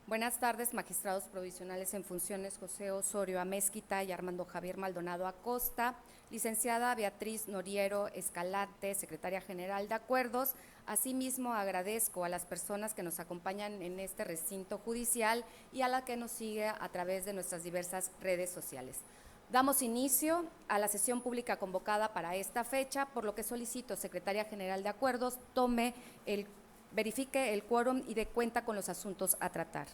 Buenas tardes, magistrados provisionales en funciones José Osorio Amezquita y Armando Javier Maldonado Acosta, licenciada Beatriz Noriero Escalante, secretaria general de Acuerdos. Asimismo, agradezco a las personas que nos acompañan en este recinto judicial y a la que nos sigue a través de nuestras diversas redes sociales. Damos inicio a la sesión pública convocada para esta fecha, por lo que solicito, secretaria general de Acuerdos, verifique el quórum y dé cuenta con los asuntos a tratar.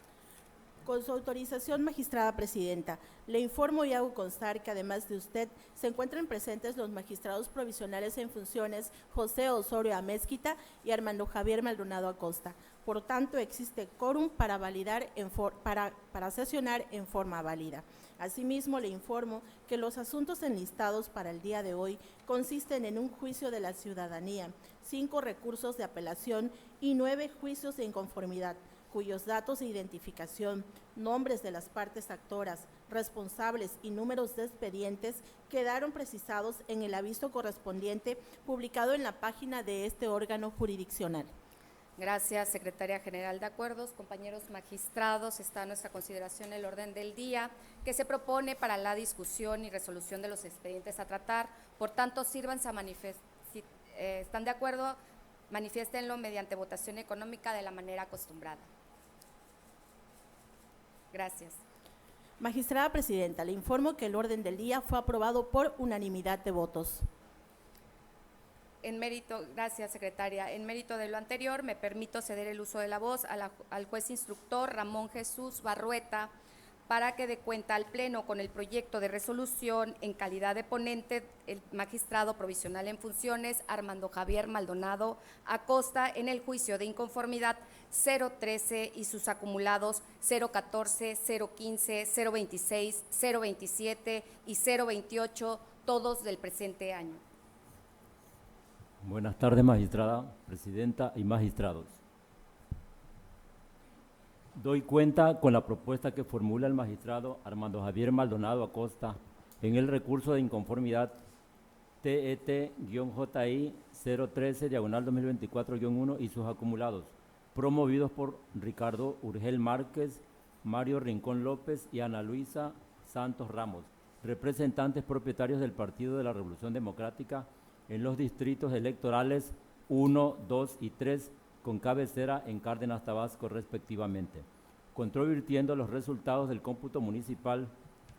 Con su autorización, magistrada presidenta, le informo y hago constar que además de usted, se encuentran presentes los magistrados provisionales en funciones José Osorio Amezquita y Armando Javier Maldonado Acosta. Por tanto, existe quórum para sesionar en forma válida. Asimismo, le informo que los asuntos enlistados para el día de hoy consisten en un juicio de la ciudadanía, 5 recursos de apelación y 9 juicios de inconformidad, cuyos datos de identificación, nombres de las partes actoras, responsables y números de expedientes quedaron precisados en el aviso correspondiente publicado en la página de este órgano jurisdiccional. Gracias, secretaria general de Acuerdos. Compañeros magistrados, está a nuestra consideración el orden del día que se propone para la discusión y resolución de los expedientes a tratar. Por tanto, sírvanse a si están de acuerdo, manifiéstenlo mediante votación económica de la manera acostumbrada. Gracias. Magistrada presidenta, le informo que el orden del día fue aprobado por unanimidad de votos. Gracias, secretaria. En mérito de lo anterior, me permito ceder el uso de la voz al juez instructor Ramón Jesús Barrueta para que dé cuenta al Pleno con el proyecto de resolución en calidad de ponente el magistrado provisional en funciones Armando Javier Maldonado Acosta en el juicio de inconformidad 013 y sus acumulados 014, 015, 026, 027 y 028, todos del presente año. Buenas tardes, magistrada, presidenta y magistrados. Doy cuenta con la propuesta que formula el magistrado Armando Javier Maldonado Acosta en el recurso de inconformidad TET-JI 013-2024-1 y sus acumulados, promovidos por Ricardo Urgel Márquez, Mario Rincón López y Ana Luisa Santos Ramos, representantes propietarios del Partido de la Revolución Democrática en los distritos electorales 1, 2 y 3, con cabecera en Cárdenas, Tabasco, respectivamente, controvirtiendo los resultados del cómputo municipal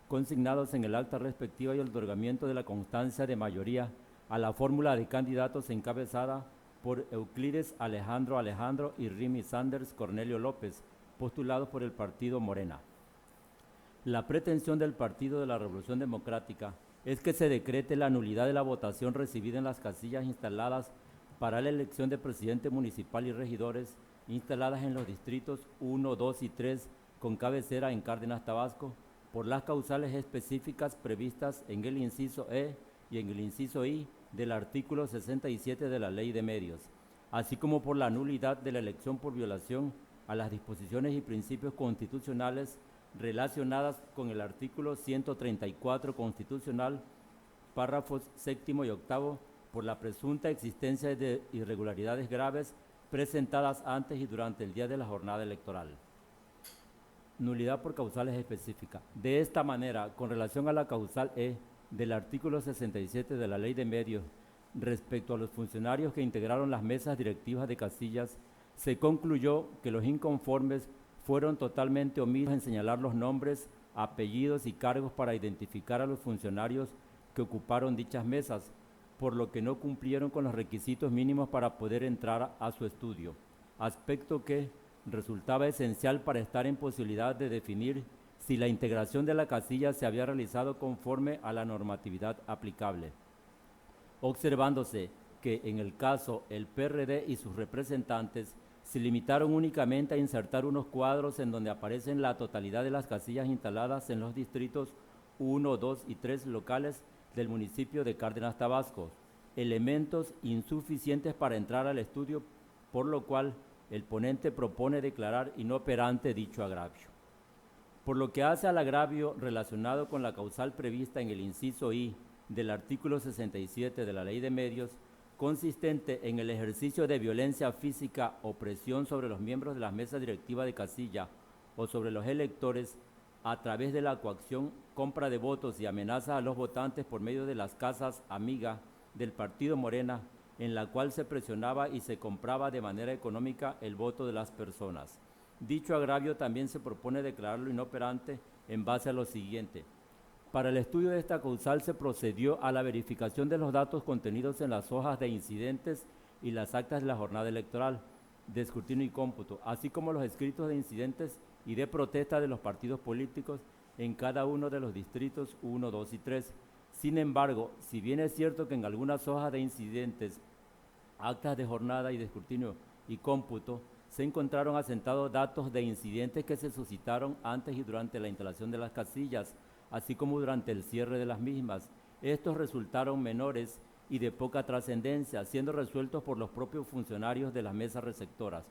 consignados en el acta respectiva y el otorgamiento de la constancia de mayoría a la fórmula de candidatos encabezada por Euclides Alejandro y Rimi Sanders Cornelio López, postulados por el partido Morena. La pretensión del Partido de la Revolución Democrática es que se decrete la nulidad de la votación recibida en las casillas instaladas para la elección de presidente municipal y regidores instaladas en los distritos 1, 2 y 3 con cabecera en Cárdenas, Tabasco, por las causales específicas previstas en el inciso E y en el inciso I del artículo 67 de la Ley de Medios, así como por la nulidad de la elección por violación a las disposiciones y principios constitucionales relacionadas con el artículo 134 constitucional, párrafos 7º y 8º, por la presunta existencia de irregularidades graves presentadas antes y durante el día de la jornada electoral. Nulidad por causales específicas. De esta manera, con relación a la causal E del artículo 67 de la Ley de Medios, respecto a los funcionarios que integraron las mesas directivas de casillas, se concluyó que los inconformes fueron totalmente omisos en señalar los nombres, apellidos y cargos para identificar a los funcionarios que ocuparon dichas mesas, por lo que no cumplieron con los requisitos mínimos para poder entrar a su estudio, aspecto que resultaba esencial para estar en posibilidad de definir si la integración de la casilla se había realizado conforme a la normatividad aplicable, observándose que en el caso el PRD y sus representantes se limitaron únicamente a insertar unos cuadros en donde aparecen la totalidad de las casillas instaladas en los distritos 1, 2 y 3 locales del municipio de Cárdenas, Tabasco, elementos insuficientes para entrar al estudio, por lo cual el ponente propone declarar inoperante dicho agravio. Por lo que hace al agravio relacionado con la causal prevista en el inciso I del artículo 67 de la Ley de Medios, consistente en el ejercicio de violencia física o presión sobre los miembros de la mesa directiva de casilla o sobre los electores a través de la coacción, compra de votos y amenazas a los votantes por medio de las casas amigas del partido Morena, en la cual se presionaba y se compraba de manera económica el voto de las personas. Dicho agravio también se propone declararlo inoperante en base a lo siguiente. Para el estudio de esta causal se procedió a la verificación de los datos contenidos en las hojas de incidentes y las actas de la jornada electoral, de escrutinio y cómputo, así como los escritos de incidentes y de protesta de los partidos políticos en cada uno de los distritos 1, 2 y 3. Sin embargo, si bien es cierto que en algunas hojas de incidentes, actas de jornada y de escrutinio y cómputo, se encontraron asentados datos de incidentes que se suscitaron antes y durante la instalación de las casillas, así como durante el cierre de las mismas. Estos resultaron menores y de poca trascendencia, siendo resueltos por los propios funcionarios de las mesas receptoras,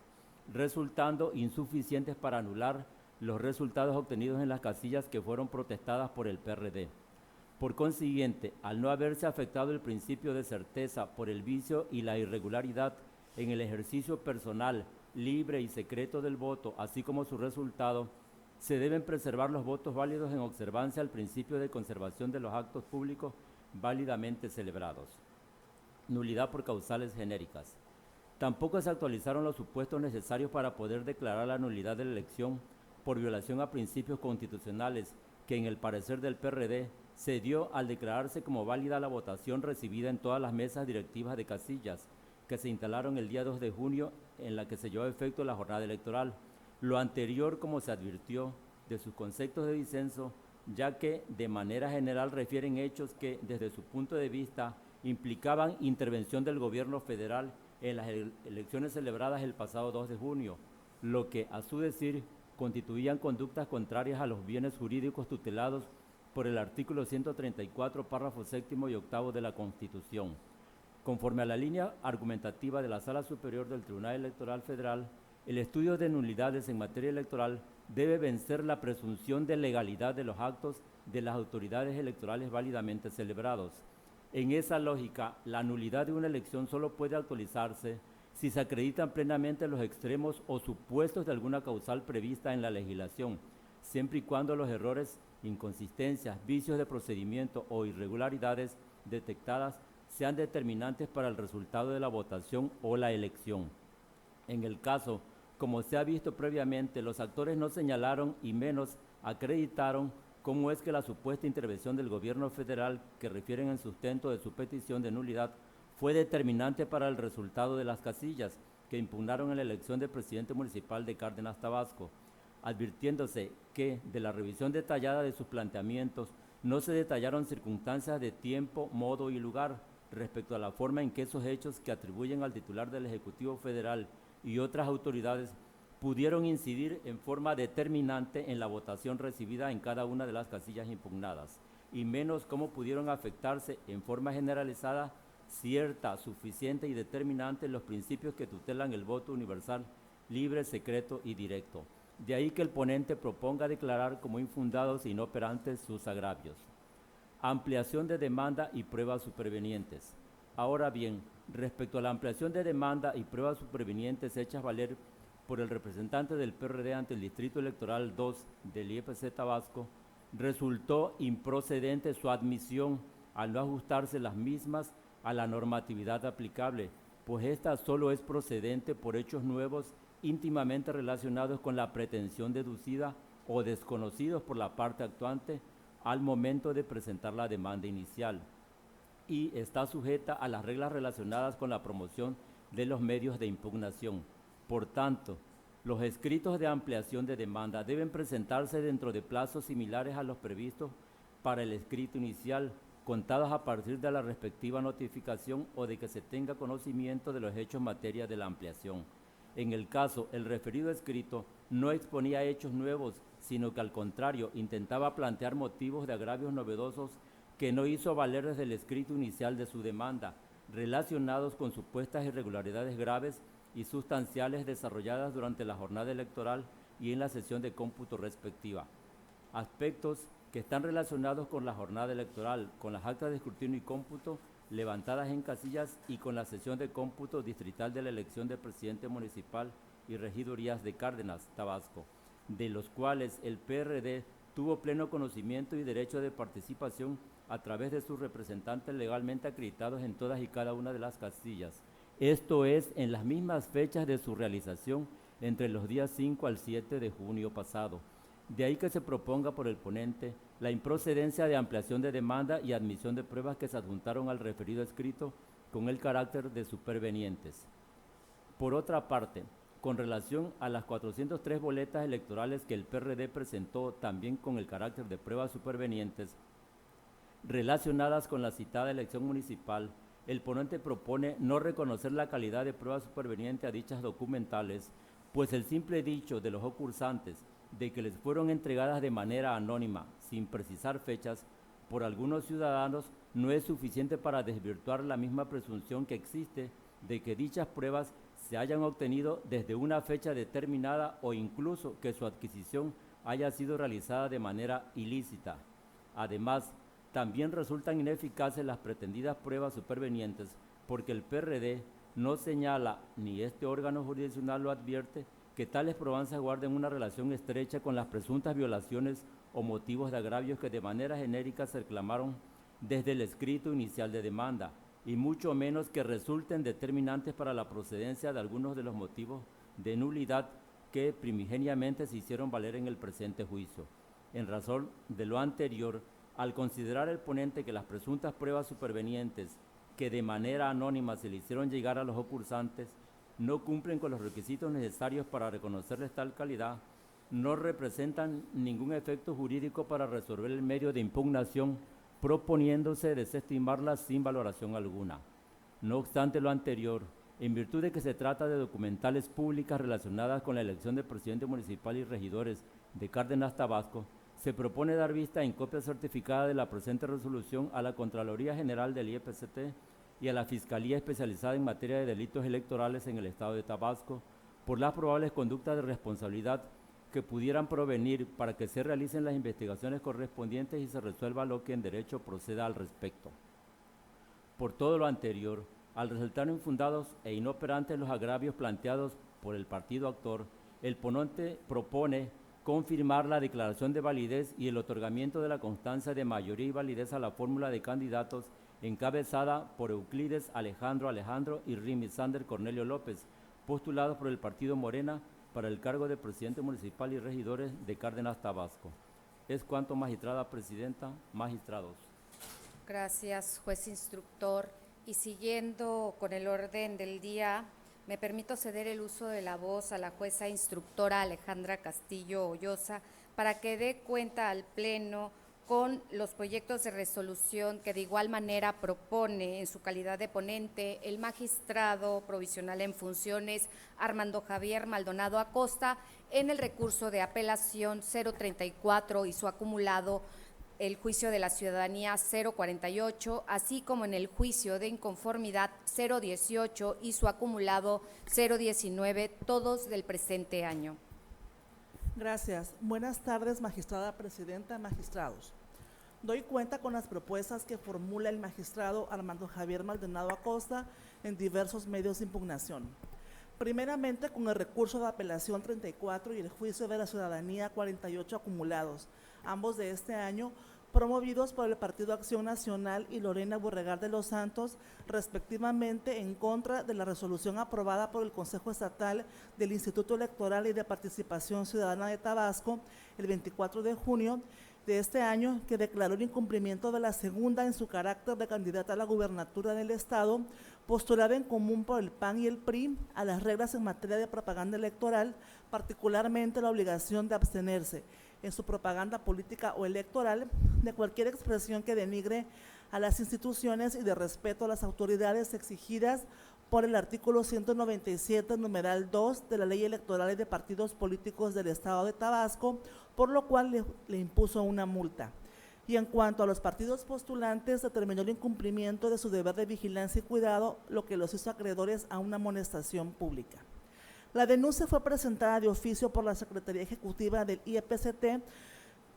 resultando insuficientes para anular los resultados obtenidos en las casillas que fueron protestadas por el PRD. Por consiguiente, al no haberse afectado el principio de certeza por el vicio y la irregularidad en el ejercicio personal, libre y secreto del voto, así como su resultado, se deben preservar los votos válidos en observancia al principio de conservación de los actos públicos válidamente celebrados. Nulidad por causales genéricas. Tampoco se actualizaron los supuestos necesarios para poder declarar la nulidad de la elección por violación a principios constitucionales que, en el parecer del PRD, se dio al declararse como válida la votación recibida en todas las mesas directivas de casillas que se instalaron el día 2 de junio en la que se llevó a efecto la jornada electoral. Lo anterior, como se advirtió, de sus conceptos de disenso, ya que de manera general refieren hechos que, desde su punto de vista, implicaban intervención del gobierno federal en las elecciones celebradas el pasado 2 de junio, lo que, a su decir, constituían conductas contrarias a los bienes jurídicos tutelados por el artículo 134, párrafo séptimo y octavo de la Constitución. Conforme a la línea argumentativa de la Sala Superior del Tribunal Electoral Federal, el estudio de nulidades en materia electoral debe vencer la presunción de legalidad de los actos de las autoridades electorales válidamente celebrados. En esa lógica, la nulidad de una elección solo puede actualizarse si se acreditan plenamente los extremos o supuestos de alguna causal prevista en la legislación, siempre y cuando los errores, inconsistencias, vicios de procedimiento o irregularidades detectadas sean determinantes para el resultado de la votación o la elección. En el caso, como se ha visto previamente, los actores no señalaron y menos acreditaron cómo es que la supuesta intervención del gobierno federal que refieren en sustento de su petición de nulidad fue determinante para el resultado de las casillas que impugnaron en la elección del presidente municipal de Cárdenas, Tabasco, advirtiéndose que de la revisión detallada de sus planteamientos no se detallaron circunstancias de tiempo, modo y lugar respecto a la forma en que esos hechos que atribuyen al titular del Ejecutivo Federal y otras autoridades pudieron incidir en forma determinante en la votación recibida en cada una de las casillas impugnadas, y menos cómo pudieron afectarse en forma generalizada, cierta, suficiente y determinante los principios que tutelan el voto universal, libre, secreto y directo. De ahí que el ponente proponga declarar como infundados e inoperantes sus agravios. Ampliación de demanda y pruebas supervenientes. Ahora bien, respecto a la ampliación de demanda y pruebas supervenientes hechas valer por el representante del PRD ante el Distrito Electoral 2 del IFC Tabasco, resultó improcedente su admisión al no ajustarse las mismas a la normatividad aplicable, pues esta solo es procedente por hechos nuevos íntimamente relacionados con la pretensión deducida o desconocidos por la parte actuante al momento de presentar la demanda inicial, y está sujeta a las reglas relacionadas con la promoción de los medios de impugnación. Por tanto, los escritos de ampliación de demanda deben presentarse dentro de plazos similares a los previstos para el escrito inicial, contados a partir de la respectiva notificación o de que se tenga conocimiento de los hechos en materia de la ampliación. En el caso, el referido escrito no exponía hechos nuevos, sino que al contrario intentaba plantear motivos de agravios novedosos que no hizo valer desde el escrito inicial de su demanda, relacionados con supuestas irregularidades graves y sustanciales desarrolladas durante la jornada electoral y en la sesión de cómputo respectiva. Aspectos que están relacionados con la jornada electoral, con las actas de escrutinio y cómputo levantadas en casillas y con la sesión de cómputo distrital de la elección de presidente municipal y regidurías de Cárdenas, Tabasco. de los cuales el PRD tuvo pleno conocimiento y derecho de participación a través de sus representantes legalmente acreditados en todas y cada una de las casillas. Esto es, en las mismas fechas de su realización, entre los días 5 al 7 de junio pasado. De ahí que se proponga por el ponente la improcedencia de ampliación de demanda y admisión de pruebas que se adjuntaron al referido escrito con el carácter de supervenientes. Por otra parte, con relación a las 403 boletas electorales que el PRD presentó también con el carácter de pruebas supervenientes relacionadas con la citada elección municipal, el ponente propone no reconocer la calidad de prueba superveniente a dichas documentales, pues el simple dicho de los concursantes de que les fueron entregadas de manera anónima, sin precisar fechas, por algunos ciudadanos no es suficiente para desvirtuar la misma presunción que existe de que dichas pruebas se hayan obtenido desde una fecha determinada o incluso que su adquisición haya sido realizada de manera ilícita. Además, también resultan ineficaces las pretendidas pruebas supervenientes porque el PRD no señala, ni este órgano jurisdiccional lo advierte, que tales probanzas guarden una relación estrecha con las presuntas violaciones o motivos de agravios que de manera genérica se reclamaron desde el escrito inicial de demanda, y mucho menos que resulten determinantes para la procedencia de algunos de los motivos de nulidad que primigeniamente se hicieron valer en el presente juicio. En razón de lo anterior, al considerar el ponente que las presuntas pruebas supervenientes que de manera anónima se le hicieron llegar a los concursantes no cumplen con los requisitos necesarios para reconocerles tal calidad, no representan ningún efecto jurídico para resolver el medio de impugnación, proponiéndose desestimarlas sin valoración alguna. No obstante lo anterior, en virtud de que se trata de documentales públicas relacionadas con la elección de presidente municipal y regidores de Cárdenas, Tabasco, se propone dar vista en copia certificada de la presente resolución a la Contraloría General del IEPCT y a la Fiscalía Especializada en Materia de Delitos Electorales en el Estado de Tabasco por las probables conductas de responsabilidad que pudieran provenir para que se realicen las investigaciones correspondientes y se resuelva lo que en derecho proceda al respecto. Por todo lo anterior, al resultar infundados e inoperantes los agravios planteados por el partido actor, el ponente propone confirmar la declaración de validez y el otorgamiento de la constancia de mayoría y validez a la fórmula de candidatos encabezada por Euclides Alejandro y Rimi Sander Cornelio López, postulados por el partido Morena para el cargo de presidente municipal y regidores de Cárdenas, Tabasco. Es cuanto, magistrada presidenta, magistrados. Gracias, juez instructor. Y siguiendo con el orden del día, me permito ceder el uso de la voz a la jueza instructora Alejandra Castillo Ollosa para que dé cuenta al Pleno con los proyectos de resolución que de igual manera propone en su calidad de ponente el magistrado provisional en funciones Armando Javier Maldonado Acosta en el recurso de apelación 034 y su acumulado el juicio de la ciudadanía 048, así como en el juicio de inconformidad 018 y su acumulado 019, todos del presente año. Gracias. Buenas tardes, magistrada presidenta, magistrados. Doy cuenta con las propuestas que formula el magistrado Armando Javier Maldonado Acosta en diversos medios de impugnación. Primeramente, con el recurso de apelación 34 y el juicio de la ciudadanía 48 acumulados, ambos de este año, promovidos por el Partido Acción Nacional y Lorena Borregar de los Santos, respectivamente en contra de la resolución aprobada por el Consejo Estatal del Instituto Electoral y de Participación Ciudadana de Tabasco el 24 de junio de este año, que declaró el incumplimiento de la segunda en su carácter de candidata a la gubernatura del Estado, postulada en común por el PAN y el PRI a las reglas en materia de propaganda electoral, particularmente la obligación de abstenerse en su propaganda política o electoral de cualquier expresión que denigre a las instituciones y de respeto a las autoridades exigidas por el artículo 197, numeral 2 de la Ley Electoral y de Partidos Políticos del Estado de Tabasco, por lo cual le impuso una multa. Y en cuanto a los partidos postulantes, determinó el incumplimiento de su deber de vigilancia y cuidado, lo que los hizo acreedores a una amonestación pública. La denuncia fue presentada de oficio por la Secretaría Ejecutiva del IEPCT,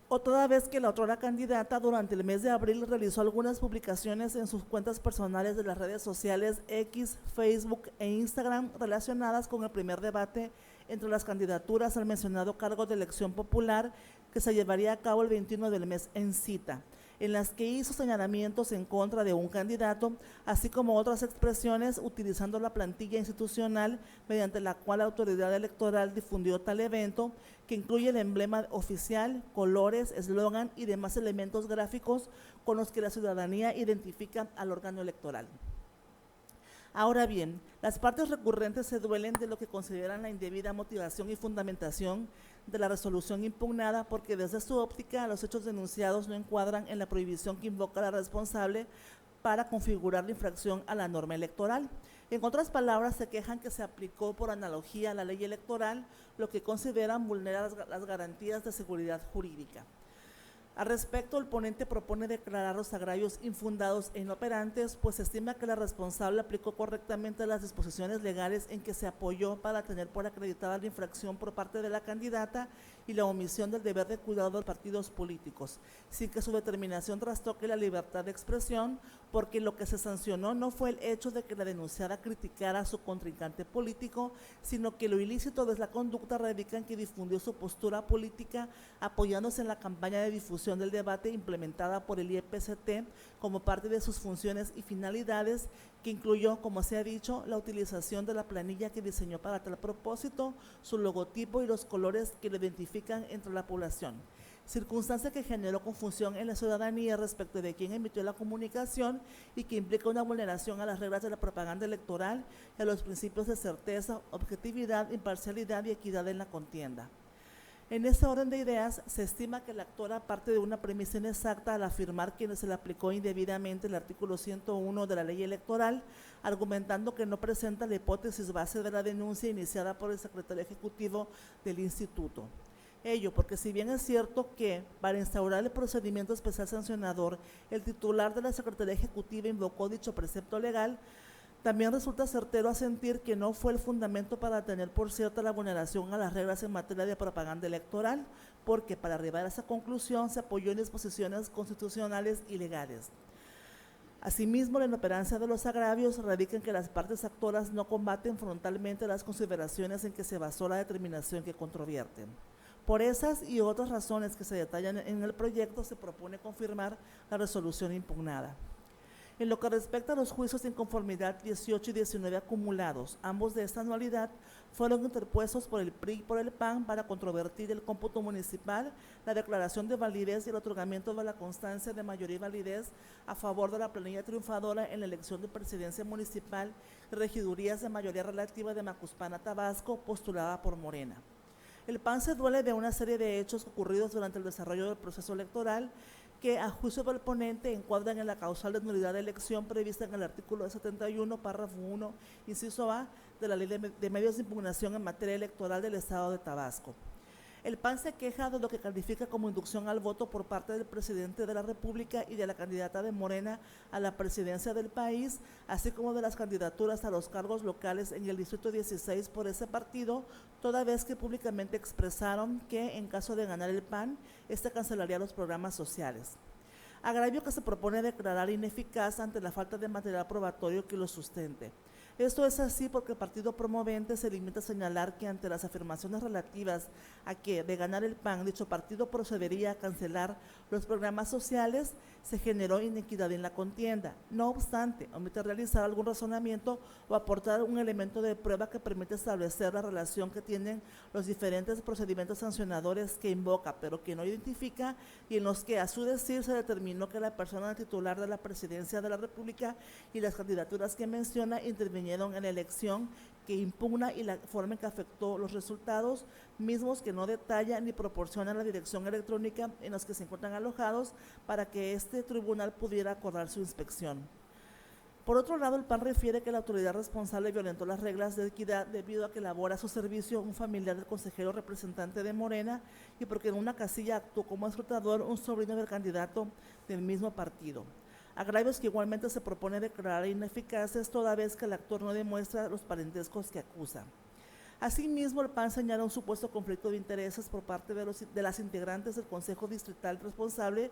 o toda vez que la otrora candidata durante el mes de abril realizó algunas publicaciones en sus cuentas personales de las redes sociales X, Facebook e Instagram relacionadas con el primer debate entre las candidaturas al mencionado cargo de elección popular que se llevaría a cabo el 21 del mes en cita, en las que hizo señalamientos en contra de un candidato, así como otras expresiones utilizando la plantilla institucional mediante la cual la autoridad electoral difundió tal evento, que incluye el emblema oficial, colores, eslogan y demás elementos gráficos con los que la ciudadanía identifica al órgano electoral. Ahora bien, las partes recurrentes se duelen de lo que consideran la indebida motivación y fundamentación de la resolución impugnada, porque desde su óptica los hechos denunciados no encuadran en la prohibición que invoca la responsable para configurar la infracción a la norma electoral. En otras palabras, se quejan que se aplicó por analogía a la ley electoral, lo que consideran vulnerar las garantías de seguridad jurídica. Al respecto, el ponente propone declarar los agravios infundados e inoperantes, pues estima que la responsable aplicó correctamente las disposiciones legales en que se apoyó para tener por acreditada la infracción por parte de la candidata y la omisión del deber de cuidado de los partidos políticos, sin que su determinación trastoque la libertad de expresión, porque lo que se sancionó no fue el hecho de que la denunciada criticara a su contrincante político, sino que lo ilícito de la conducta radica en que difundió su postura política apoyándose en la campaña de difusión del debate implementada por el IEPCT como parte de sus funciones y finalidades, que incluyó, como se ha dicho, la utilización de la planilla que diseñó para tal propósito, su logotipo y los colores que lo identifican entre la población. Circunstancia que generó confusión en la ciudadanía respecto de quién emitió la comunicación y que implica una vulneración a las reglas de la propaganda electoral y a los principios de certeza, objetividad, imparcialidad y equidad en la contienda. En este orden de ideas, se estima que la actora parte de una premisa inexacta al afirmar que se le aplicó indebidamente el artículo 101 de la ley electoral, argumentando que no presenta la hipótesis base de la denuncia iniciada por el secretario ejecutivo del instituto. Ello porque si bien es cierto que para instaurar el procedimiento especial sancionador, el titular de la Secretaría Ejecutiva invocó dicho precepto legal, también resulta certero asentir que no fue el fundamento para tener por cierta la vulneración a las reglas en materia de propaganda electoral, porque para arribar a esa conclusión se apoyó en disposiciones constitucionales y legales. Asimismo, la inoperancia de los agravios radica en que las partes actoras no combaten frontalmente las consideraciones en que se basó la determinación que controvierten. Por esas y otras razones que se detallan en el proyecto, se propone confirmar la resolución impugnada. En lo que respecta a los juicios de inconformidad 18 y 19 acumulados, ambos de esta anualidad, fueron interpuestos por el PRI y por el PAN para controvertir el cómputo municipal, la declaración de validez y el otorgamiento de la constancia de mayoría y validez a favor de la planilla triunfadora en la elección de presidencia municipal y regidurías de mayoría relativa de Macuspana, Tabasco, postulada por Morena. El PAN se duele de una serie de hechos ocurridos durante el desarrollo del proceso electoral que, a juicio del ponente, encuadran en la causal de nulidad de elección prevista en el artículo 71, párrafo 1, inciso A, de la Ley de Medios de Impugnación en materia electoral del Estado de Tabasco. El PAN se queja de lo que califica como inducción al voto por parte del presidente de la República y de la candidata de Morena a la presidencia del país, así como de las candidaturas a los cargos locales en el Distrito 16 por ese partido, toda vez que públicamente expresaron que, en caso de ganar el PAN, cancelaría los programas sociales. Agravio que se propone declarar ineficaz ante la falta de material probatorio que lo sustente. Esto es así porque el partido promovente se limita a señalar que ante las afirmaciones relativas a que, de ganar el PAN, dicho partido procedería a cancelar los programas sociales, se generó inequidad en la contienda. No obstante, omite realizar algún razonamiento o aportar un elemento de prueba que permite establecer la relación que tienen los diferentes procedimientos sancionadores que invoca, pero que no identifica, y en los que, a su decir, se determinó que la persona titular de la presidencia de la República y las candidaturas que menciona intervinieron en la elección que impugna y la forma en que afectó los resultados, mismos que no detalla ni proporciona la dirección electrónica en los que se encuentran alojados para que este tribunal pudiera acordar su inspección. Por otro lado, el PAN refiere que la autoridad responsable violentó las reglas de equidad debido a que labora a su servicio un familiar del consejero representante de Morena y porque en una casilla actuó como escrutador un sobrino del candidato del mismo partido. Agravios que igualmente se propone declarar ineficaces toda vez que el actor no demuestra los parentescos que acusa. Asimismo, el PAN señala un supuesto conflicto de intereses por parte de las integrantes del Consejo Distrital responsable,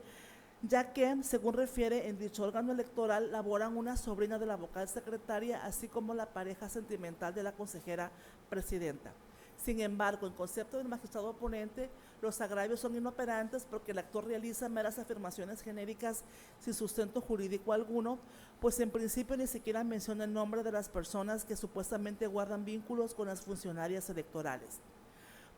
ya que, según refiere, en dicho órgano electoral laboran una sobrina de la vocal secretaria, así como la pareja sentimental de la consejera presidenta. Sin embargo, en concepto del magistrado oponente, los agravios son inoperantes porque el actor realiza meras afirmaciones genéricas sin sustento jurídico alguno, pues en principio ni siquiera menciona el nombre de las personas que supuestamente guardan vínculos con las funcionarias electorales.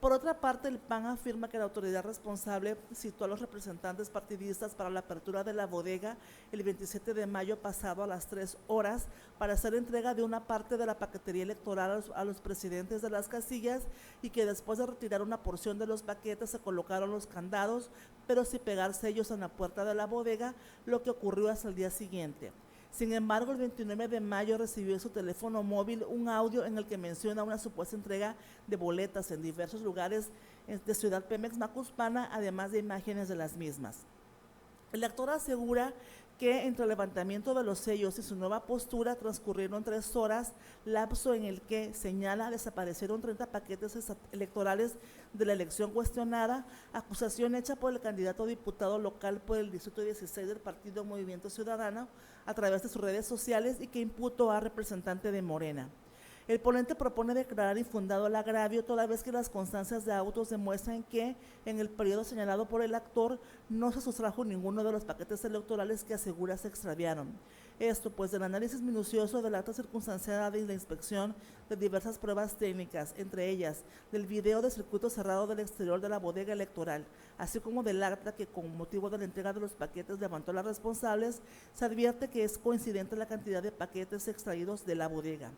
Por otra parte, el PAN afirma que la autoridad responsable citó a los representantes partidistas para la apertura de la bodega el 27 de mayo pasado a las 3 horas para hacer entrega de una parte de la paquetería electoral a los presidentes de las casillas y que después de retirar una porción de los paquetes se colocaron los candados, pero sin pegar sellos en la puerta de la bodega, lo que ocurrió hasta el día siguiente. Sin embargo, el 29 de mayo recibió en su teléfono móvil un audio en el que menciona una supuesta entrega de boletas en diversos lugares de Ciudad Pemex Macuspana, además de imágenes de las mismas. El actor asegura que entre el levantamiento de los sellos y su nueva postura transcurrieron 3 horas, lapso en el que señala desaparecieron 30 paquetes electorales de la elección cuestionada, acusación hecha por el candidato a diputado local por el Distrito 16 del Partido Movimiento Ciudadano a través de sus redes sociales y que imputó a representante de Morena. El ponente propone declarar infundado el agravio toda vez que las constancias de autos demuestran que en el periodo señalado por el actor no se sustrajo ninguno de los paquetes electorales que asegura se extraviaron. Esto pues del análisis minucioso del acta circunstanciada de la inspección de diversas pruebas técnicas, entre ellas del video de circuito cerrado del exterior de la bodega electoral, así como del acta que con motivo de la entrega de los paquetes levantó las responsables, se advierte que es coincidente la cantidad de paquetes extraídos de la bodega.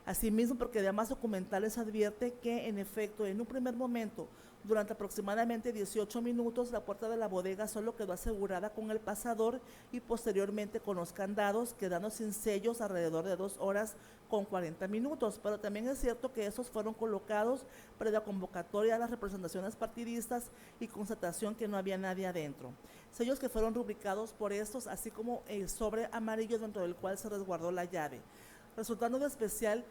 Asimismo, porque además documentales advierte que, en efecto, en un primer momento, durante aproximadamente 18 minutos, la puerta de la bodega solo quedó asegurada con el pasador y posteriormente con los candados, quedando sin sellos alrededor de 2 horas con 40 minutos. Pero también es cierto que esos fueron colocados previa convocatoria a las representaciones partidistas y constatación que no había nadie adentro. Sellos que fueron rubricados por estos, así como el sobre amarillo dentro del cual se resguardó la llave. Resultando de especial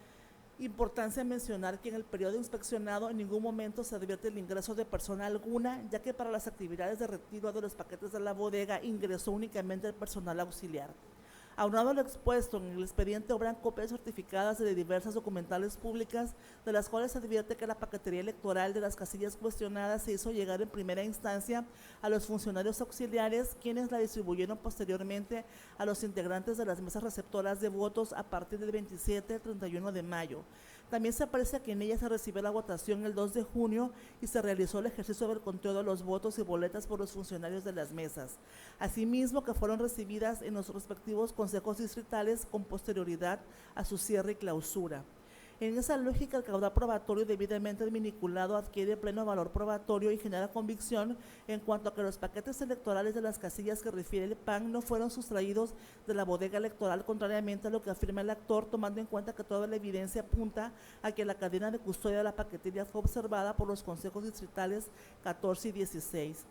importancia mencionar que en el periodo inspeccionado en ningún momento se advierte el ingreso de persona alguna, ya que para las actividades de retiro de los paquetes de la bodega ingresó únicamente el personal auxiliar. Aunado a lo expuesto, en el expediente obran copias certificadas de diversas documentales públicas, de las cuales se advierte que la paquetería electoral de las casillas cuestionadas se hizo llegar en primera instancia a los funcionarios auxiliares, quienes la distribuyeron posteriormente a los integrantes de las mesas receptoras de votos a partir del 27 al 31 de mayo. También se aprecia que en ella se recibió la votación el 2 de junio y se realizó el ejercicio del conteo de los votos y boletas por los funcionarios de las mesas. Asimismo, que fueron recibidas en los respectivos consejos distritales con posterioridad a su cierre y clausura. En esa lógica, el caudal probatorio debidamente vinculado adquiere pleno valor probatorio y genera convicción en cuanto a que los paquetes electorales de las casillas que refiere el PAN no fueron sustraídos de la bodega electoral, contrariamente a lo que afirma el actor, tomando en cuenta que toda la evidencia apunta a que la cadena de custodia de la paquetería fue observada por los consejos distritales 14 y 16.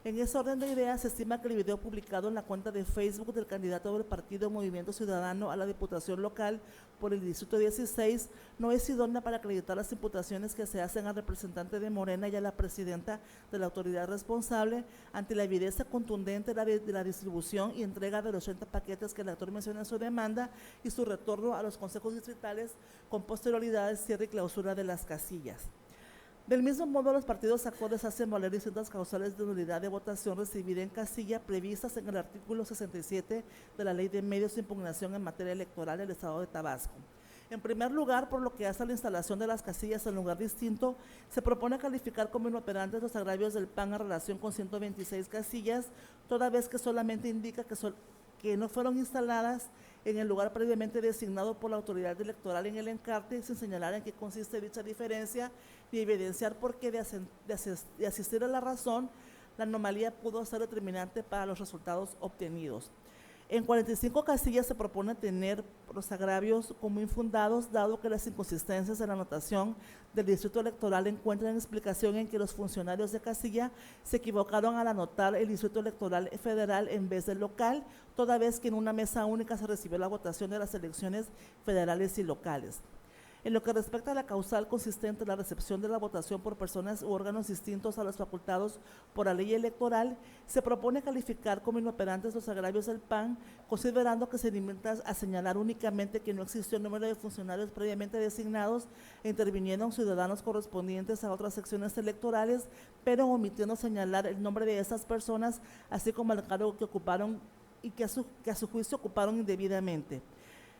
En ese orden de ideas, se estima que el video publicado en la cuenta de Facebook del candidato del Partido Movimiento Ciudadano a la Diputación Local por el Distrito 16 no es idónea para acreditar las imputaciones que se hacen al representante de Morena y a la presidenta de la autoridad responsable ante la evidencia contundente de la distribución y entrega de los 30 paquetes que el actor menciona en su demanda y su retorno a los consejos distritales con posterioridad al cierre y clausura de las casillas. Del mismo modo, los partidos actores hacen valer distintas causales de nulidad de votación recibida en casilla previstas en el artículo 67 de la Ley de Medios de Impugnación en materia electoral del Estado de Tabasco. En primer lugar, por lo que hace a la instalación de las casillas en lugar distinto, se propone calificar como inoperantes los agravios del PAN en relación con 126 casillas, toda vez que solamente indica que no fueron instaladas en el lugar previamente designado por la autoridad electoral en el encarte, sin señalar en qué consiste dicha diferencia, ni evidenciar por qué de asistir a la razón, la anomalía pudo ser determinante para los resultados obtenidos. En 45 casillas se propone tener los agravios como infundados, dado que las inconsistencias en la anotación del distrito electoral encuentran explicación en que los funcionarios de casilla se equivocaron al anotar el distrito electoral federal en vez del local, toda vez que en una mesa única se recibió la votación de las elecciones federales y locales. En lo que respecta a la causal consistente en la recepción de la votación por personas u órganos distintos a los facultados por la ley electoral, se propone calificar como inoperantes los agravios del PAN, considerando que se limita a señalar únicamente que no existió el número de funcionarios previamente designados e intervinieron ciudadanos correspondientes a otras secciones electorales, pero omitiendo señalar el nombre de esas personas, así como el cargo que ocuparon y que a su juicio ocuparon indebidamente.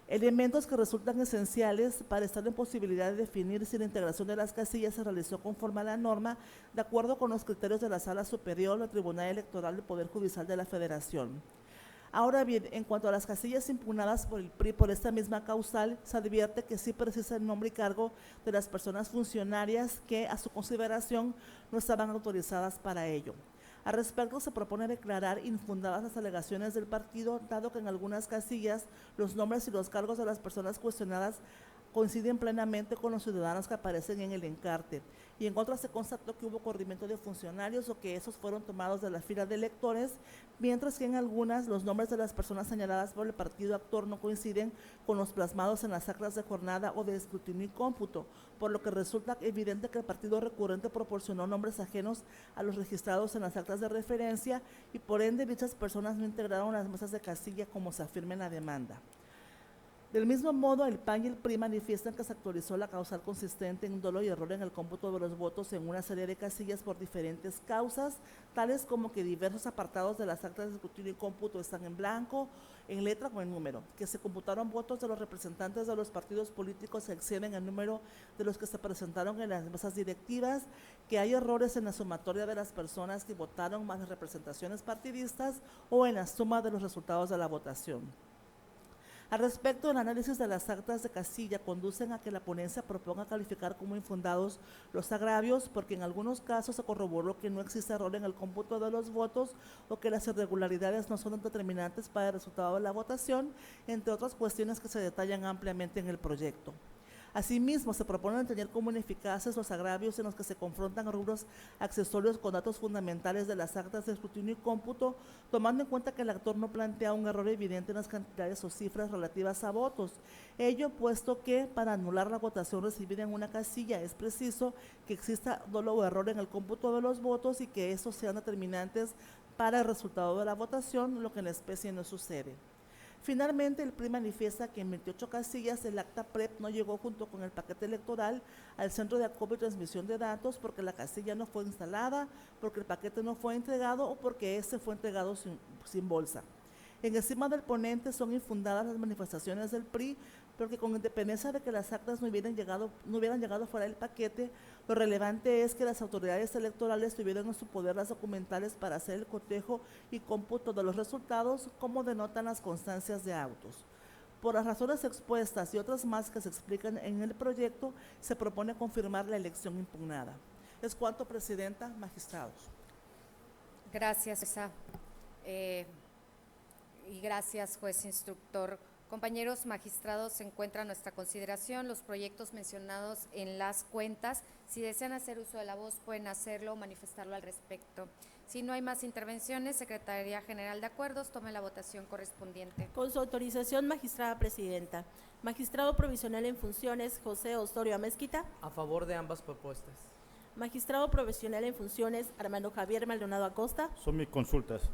Elementos que resultan esenciales para estar en posibilidad de definir si la integración de las casillas se realizó conforme a la norma, de acuerdo con los criterios de la Sala Superior del Tribunal Electoral del Poder Judicial de la Federación. Ahora bien, en cuanto a las casillas impugnadas por el PRI por esta misma causal, se advierte que sí precisa el nombre y cargo de las personas funcionarias que, a su consideración, no estaban autorizadas para ello. Al respecto, se propone declarar infundadas las alegaciones del partido, dado que en algunas casillas los nombres y los cargos de las personas cuestionadas coinciden plenamente con los ciudadanos que aparecen en el encarte, y en otras se constató que hubo corrimiento de funcionarios o que esos fueron tomados de la fila de electores, mientras que en algunas los nombres de las personas señaladas por el partido actor no coinciden con los plasmados en las actas de jornada o de escrutinio y cómputo, por lo que resulta evidente que el partido recurrente proporcionó nombres ajenos a los registrados en las actas de referencia y por ende dichas personas no integraron las mesas de casilla como se afirma en la demanda. Del mismo modo, el PAN y el PRI manifiestan que se actualizó la causal consistente en dolo y error en el cómputo de los votos en una serie de casillas por diferentes causas, tales como que diversos apartados de las actas de escrutinio y cómputo están en blanco, en letra o en número, que se computaron votos de los representantes de los partidos políticos que exceden el número de los que se presentaron en las mesas directivas, que hay errores en la sumatoria de las personas que votaron más las representaciones partidistas o en la suma de los resultados de la votación. Al respecto, el análisis de las actas de casilla conducen a que la ponencia proponga calificar como infundados los agravios, porque en algunos casos se corroboró que no existe error en el cómputo de los votos o que las irregularidades no son determinantes para el resultado de la votación, entre otras cuestiones que se detallan ampliamente en el proyecto. Asimismo, se propone tener como ineficaces los agravios en los que se confrontan rubros accesorios con datos fundamentales de las actas de escrutinio y cómputo, tomando en cuenta que el actor no plantea un error evidente en las cantidades o cifras relativas a votos. Ello puesto que para anular la votación recibida en una casilla es preciso que exista dolo o error en el cómputo de los votos y que estos sean determinantes para el resultado de la votación, lo que en la especie no sucede. Finalmente, el PRI manifiesta que en 28 casillas el acta PREP no llegó junto con el paquete electoral al centro de acopio y transmisión de datos porque la casilla no fue instalada, porque el paquete no fue entregado o porque este fue entregado sin bolsa. En encima del ponente son infundadas las manifestaciones del PRI porque con independencia de que las actas no hubieran llegado fuera del paquete, lo relevante es que las autoridades electorales tuvieron en su poder las documentales para hacer el cotejo y cómputo de los resultados, como denotan las constancias de autos. Por las razones expuestas y otras más que se explican en el proyecto, se propone confirmar la elección impugnada. Es cuanto, Presidenta, magistrados. Gracias, jueza. Y gracias, juez instructor. Compañeros magistrados, se encuentra a nuestra consideración los proyectos mencionados en las cuentas. Si desean hacer uso de la voz, pueden hacerlo o manifestarlo al respecto. Si no hay más intervenciones, Secretaría General de Acuerdos, tome la votación correspondiente. Con su autorización, magistrada presidenta. Magistrado provisional en funciones, José Osorio Amezquita. A favor de ambas propuestas. Magistrado provisional en funciones, Armando Javier Maldonado Acosta. Son mis consultas.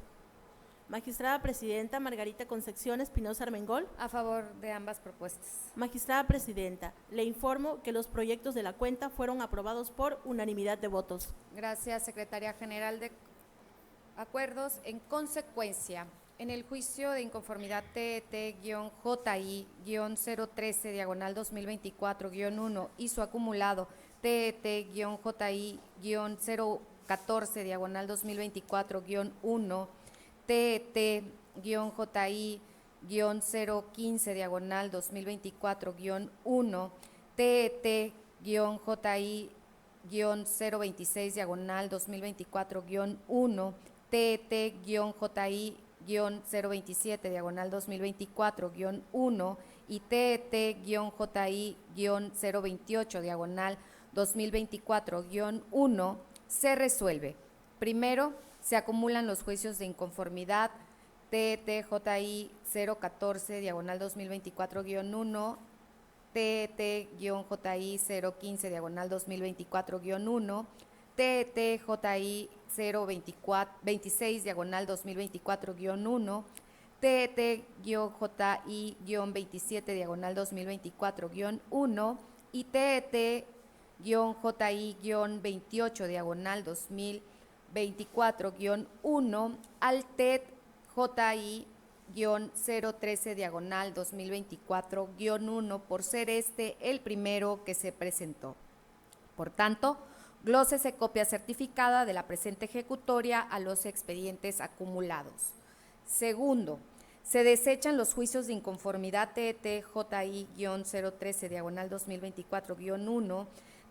Magistrada presidenta, Margarita Concepción Espinosa Armengol. A favor de ambas propuestas. Magistrada presidenta, le informo que los proyectos de la cuenta fueron aprobados por unanimidad de votos. Gracias, Secretaría General de Acuerdos. En consecuencia, en el juicio de inconformidad TET-JI-013-2024-1 y su acumulado TET-JI-014-2024-1, TET-JI-015-2024-1, TET-JI-026-2024-1, TET-JI-027-2024-1 y TET-JI-028-2024-1 se resuelve. Primero, se acumulan los juicios de inconformidad TET-JI 014-2024-1 TET-JI 015 diagonal 2024-1, TET-JI 026 diagonal 2024-1, TET-JI-27 diagonal 2024-1 y TET-JI-28 diagonal 2024-1 al TET-JI-013 diagonal 2024-1 por ser este el primero que se presentó. Por tanto, glósese copia certificada de la presente ejecutoria a los expedientes acumulados. Segundo, se desechan los juicios de inconformidad TET-JI-013 diagonal 2024-1,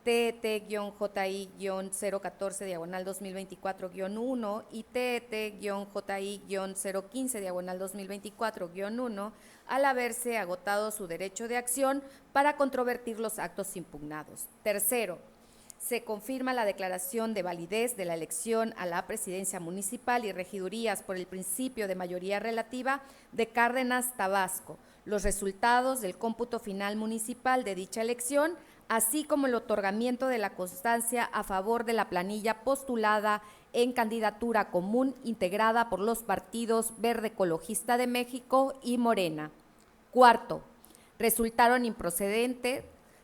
TET-JI-014 diagonal 2024-1 y TET-JI-015 diagonal 2024-1 al haberse agotado su derecho de acción para controvertir los actos impugnados. Tercero, se confirma la declaración de validez de la elección a la presidencia municipal y regidurías por el principio de mayoría relativa de Cárdenas, Tabasco, los resultados del cómputo final municipal de dicha elección, así como el otorgamiento de la constancia a favor de la planilla postulada en candidatura común integrada por los partidos Verde Ecologista de México y Morena. Cuarto, resultaron improcedentes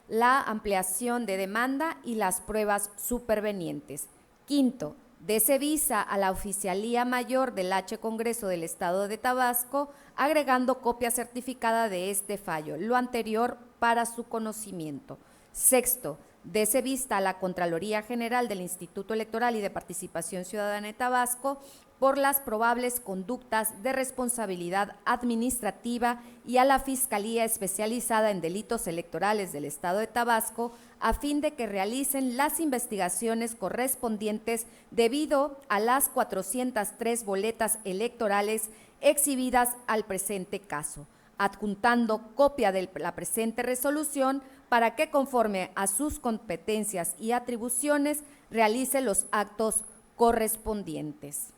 la ampliación de demanda y las pruebas supervenientes. Quinto, dese visa a la Oficialía Mayor del H. Congreso del Estado de Tabasco, agregando copia certificada de este fallo, lo anterior para su conocimiento. Sexto, dese vista a la Contraloría General del Instituto Electoral y de Participación Ciudadana de Tabasco por las probables conductas de responsabilidad administrativa y a la Fiscalía Especializada en Delitos Electorales del Estado de Tabasco a fin de que realicen las investigaciones correspondientes debido a las 403 boletas electorales exhibidas al presente caso, adjuntando copia de la presente resolución para que, conforme a sus competencias y atribuciones, realice los actos correspondientes.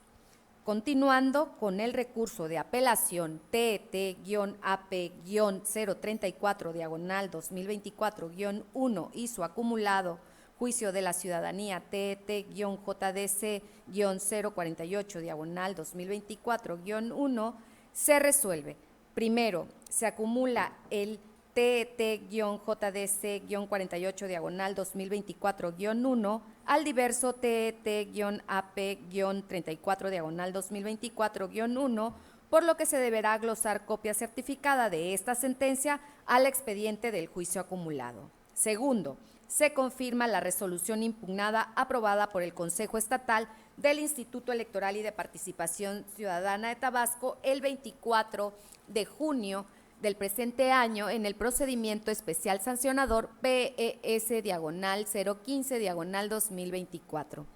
Continuando con el recurso de apelación TET-AP-034 diagonal 2024-1 y su acumulado juicio de la ciudadanía TET-JDC-048 diagonal 2024-1, se resuelve. Primero, se acumula el TET-JDC-48 diagonal 2024-1 al diverso TET-AP-34 diagonal 2024-1, por lo que se deberá glosar copia certificada de esta sentencia al expediente del juicio acumulado. Segundo, se confirma la resolución impugnada aprobada por el Consejo Estatal del Instituto Electoral y de Participación Ciudadana de Tabasco el 24 de junio del presente año en el procedimiento especial sancionador PES-015-2024.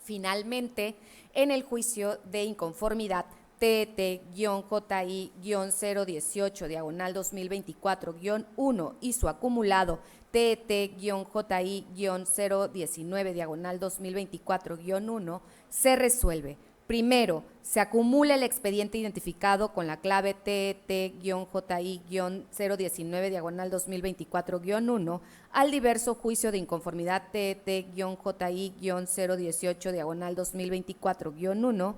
Finalmente, en el juicio de inconformidad TET-JI-018 diagonal 2024-1 y su acumulado TET-JI-019 diagonal 2024-1 se resuelve. Primero, se acumula el expediente identificado con la clave TET-JI-019 diagonal 2024-1 al diverso juicio de inconformidad TET-JI-018 diagonal 2024-1.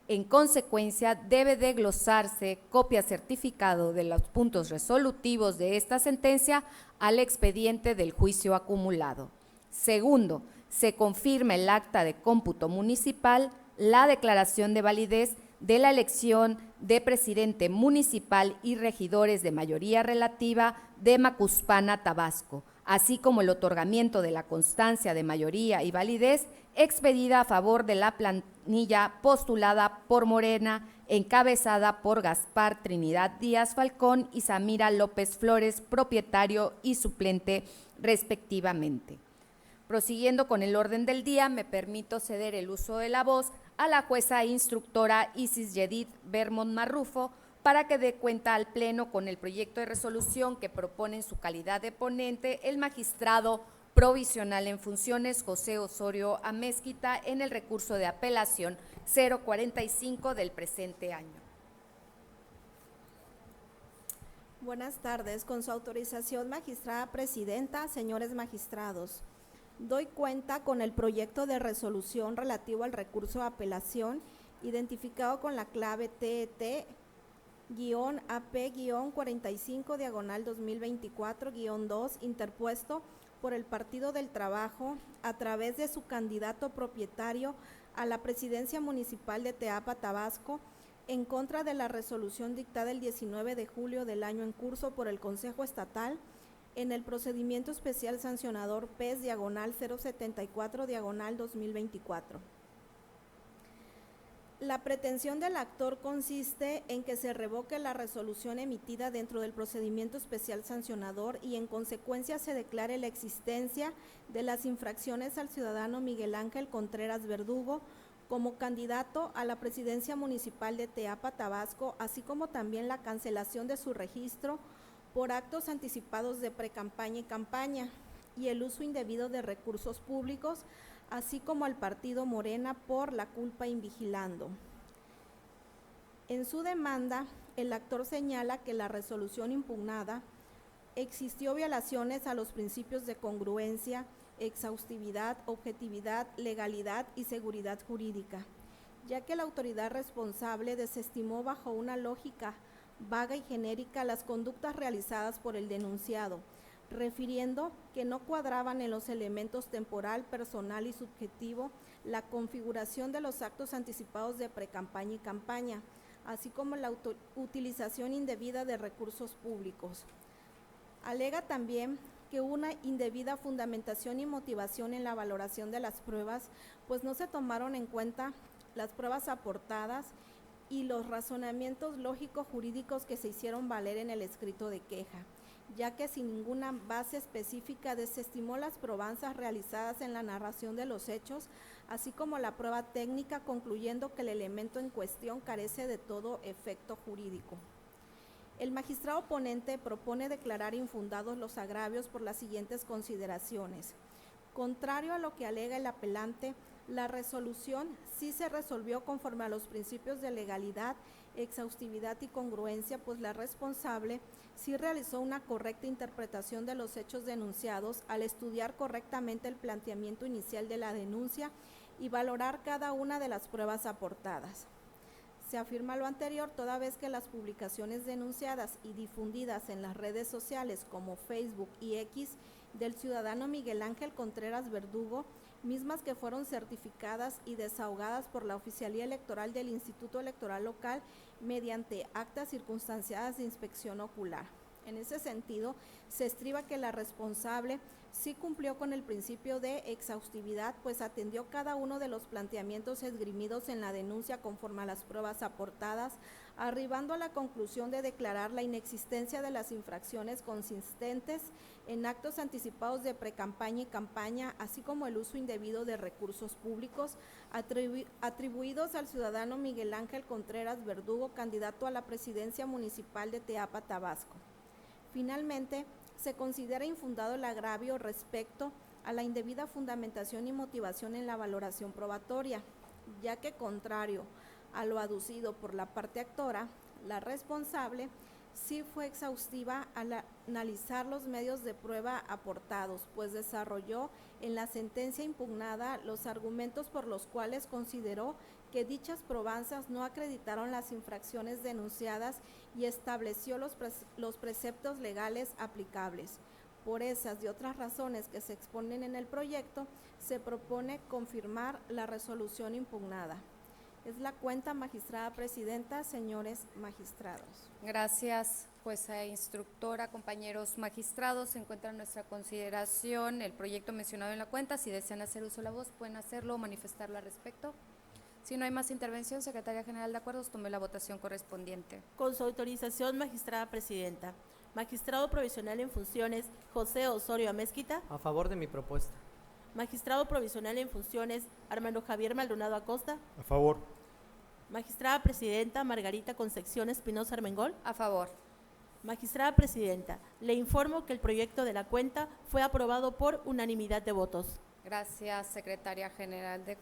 En consecuencia, debe de glosarse copia certificado de los puntos resolutivos de esta sentencia al expediente del juicio acumulado. Segundo, se confirma el acta de cómputo municipal, la declaración de validez de la elección de presidente municipal y regidores de mayoría relativa de Macuspana, Tabasco, así como el otorgamiento de la constancia de mayoría y validez expedida a favor de la planilla postulada por Morena, encabezada por Gaspar Trinidad Díaz Falcón y Samira López Flores, propietario y suplente respectivamente. Prosiguiendo con el orden del día, me permito ceder el uso de la voz a la jueza instructora Isis Yedid Vermont Marrufo para que dé cuenta al Pleno con el proyecto de resolución que propone en su calidad de ponente el magistrado provisional en funciones José Osorio Amezquita en el recurso de apelación 045 del presente año. Buenas tardes. Con su autorización, magistrada presidenta, señores magistrados, doy cuenta con el proyecto de resolución relativo al recurso de apelación identificado con la clave TET-AP-45-2024-2 interpuesto por el Partido del Trabajo a través de su candidato propietario a la presidencia municipal de Teapa, Tabasco, en contra de la resolución dictada el 19 de julio del año en curso por el Consejo Estatal en el procedimiento especial sancionador PES/074/2024. La pretensión del actor consiste en que se revoque la resolución emitida dentro del procedimiento especial sancionador y en consecuencia se declare la existencia de las infracciones al ciudadano Miguel Ángel Contreras Verdugo como candidato a la presidencia municipal de Teapa, Tabasco, así como también la cancelación de su registro por actos anticipados de precampaña y campaña y el uso indebido de recursos públicos, así como al partido Morena por la culpa invigilando. En su demanda, el actor señala que la resolución impugnada existió violaciones a los principios de congruencia, exhaustividad, objetividad, legalidad y seguridad jurídica, ya que la autoridad responsable desestimó bajo una lógica vaga y genérica las conductas realizadas por el denunciado, refiriendo que no cuadraban en los elementos temporal, personal y subjetivo la configuración de los actos anticipados de precampaña y campaña, así como la utilización indebida de recursos públicos. Alega también que una indebida fundamentación y motivación en la valoración de las pruebas, pues no se tomaron en cuenta las pruebas aportadas y los razonamientos lógico-jurídicos que se hicieron valer en el escrito de queja, ya que sin ninguna base específica desestimó las probanzas realizadas en la narración de los hechos, así como la prueba técnica, concluyendo que el elemento en cuestión carece de todo efecto jurídico. El magistrado ponente propone declarar infundados los agravios por las siguientes consideraciones. Contrario a lo que alega el apelante, la resolución sí se resolvió conforme a los principios de legalidad, exhaustividad y congruencia, pues la responsable sí realizó una correcta interpretación de los hechos denunciados al estudiar correctamente el planteamiento inicial de la denuncia y valorar cada una de las pruebas aportadas. Se afirma lo anterior toda vez que las publicaciones denunciadas y difundidas en las redes sociales como Facebook y X del ciudadano Miguel Ángel Contreras Verdugo, mismas que fueron certificadas y desahogadas por la Oficialía Electoral del Instituto Electoral Local mediante actas circunstanciadas de inspección ocular. En ese sentido, se estriba que la responsable sí cumplió con el principio de exhaustividad, pues atendió cada uno de los planteamientos esgrimidos en la denuncia conforme a las pruebas aportadas, arribando a la conclusión de declarar la inexistencia de las infracciones consistentes en actos anticipados de precampaña y campaña, así como el uso indebido de recursos públicos atribuidos al ciudadano Miguel Ángel Contreras Verdugo, candidato a la presidencia municipal de Teapa, Tabasco. Finalmente, se considera infundado el agravio respecto a la indebida fundamentación y motivación en la valoración probatoria, ya que contrario a lo aducido por la parte actora, la responsable sí fue exhaustiva al analizar los medios de prueba aportados, pues desarrolló en la sentencia impugnada los argumentos por los cuales consideró que dichas probanzas no acreditaron las infracciones denunciadas y estableció los preceptos legales aplicables. Por esas y otras razones que se exponen en el proyecto, se propone confirmar la resolución impugnada. Es la cuenta, magistrada presidenta, señores magistrados. Gracias, jueza instructora, compañeros magistrados. Se encuentra en nuestra consideración el proyecto mencionado en la cuenta. Si desean hacer uso de la voz, pueden hacerlo o manifestarlo al respecto. Si no hay más intervención, Secretaría General de Acuerdos, tome la votación correspondiente. Con su autorización, magistrada presidenta. Magistrado provisional en funciones, José Osorio Amezquita. A favor de mi propuesta. Magistrado provisional en funciones, Armando Javier Maldonado Acosta. A favor. Magistrada presidenta, Margarita Concepción Espinosa Armengol. A favor. Magistrada presidenta, le informo que el proyecto de la cuenta fue aprobado por unanimidad de votos. Gracias, Secretaria General de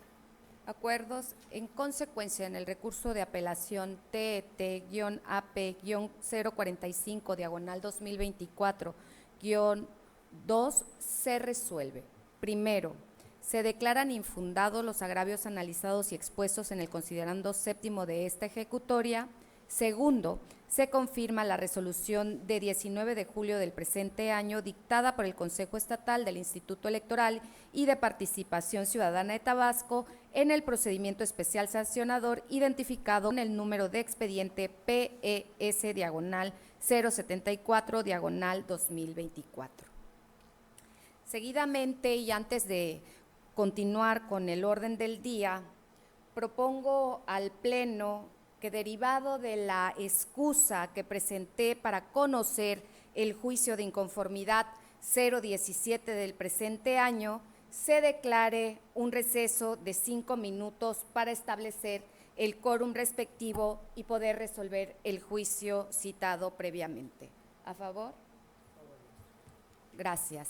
Acuerdos. En consecuencia, en el recurso de apelación TET-AP-045, diagonal 2024-2, se resuelve. Primero, se declaran infundados los agravios analizados y expuestos en el considerando séptimo de esta ejecutoria. Segundo, se confirma la resolución de 19 de julio del presente año dictada por el Consejo Estatal del Instituto Electoral y de Participación Ciudadana de Tabasco en el procedimiento especial sancionador identificado en el número de expediente PES-074-2024. Seguidamente, y antes de continuar con el orden del día, propongo al Pleno que, derivado de la excusa que presenté para conocer el juicio de inconformidad 017 del presente año, se declare un receso de 5 minutos para establecer el quórum respectivo y poder resolver el juicio citado previamente. ¿A favor? Gracias.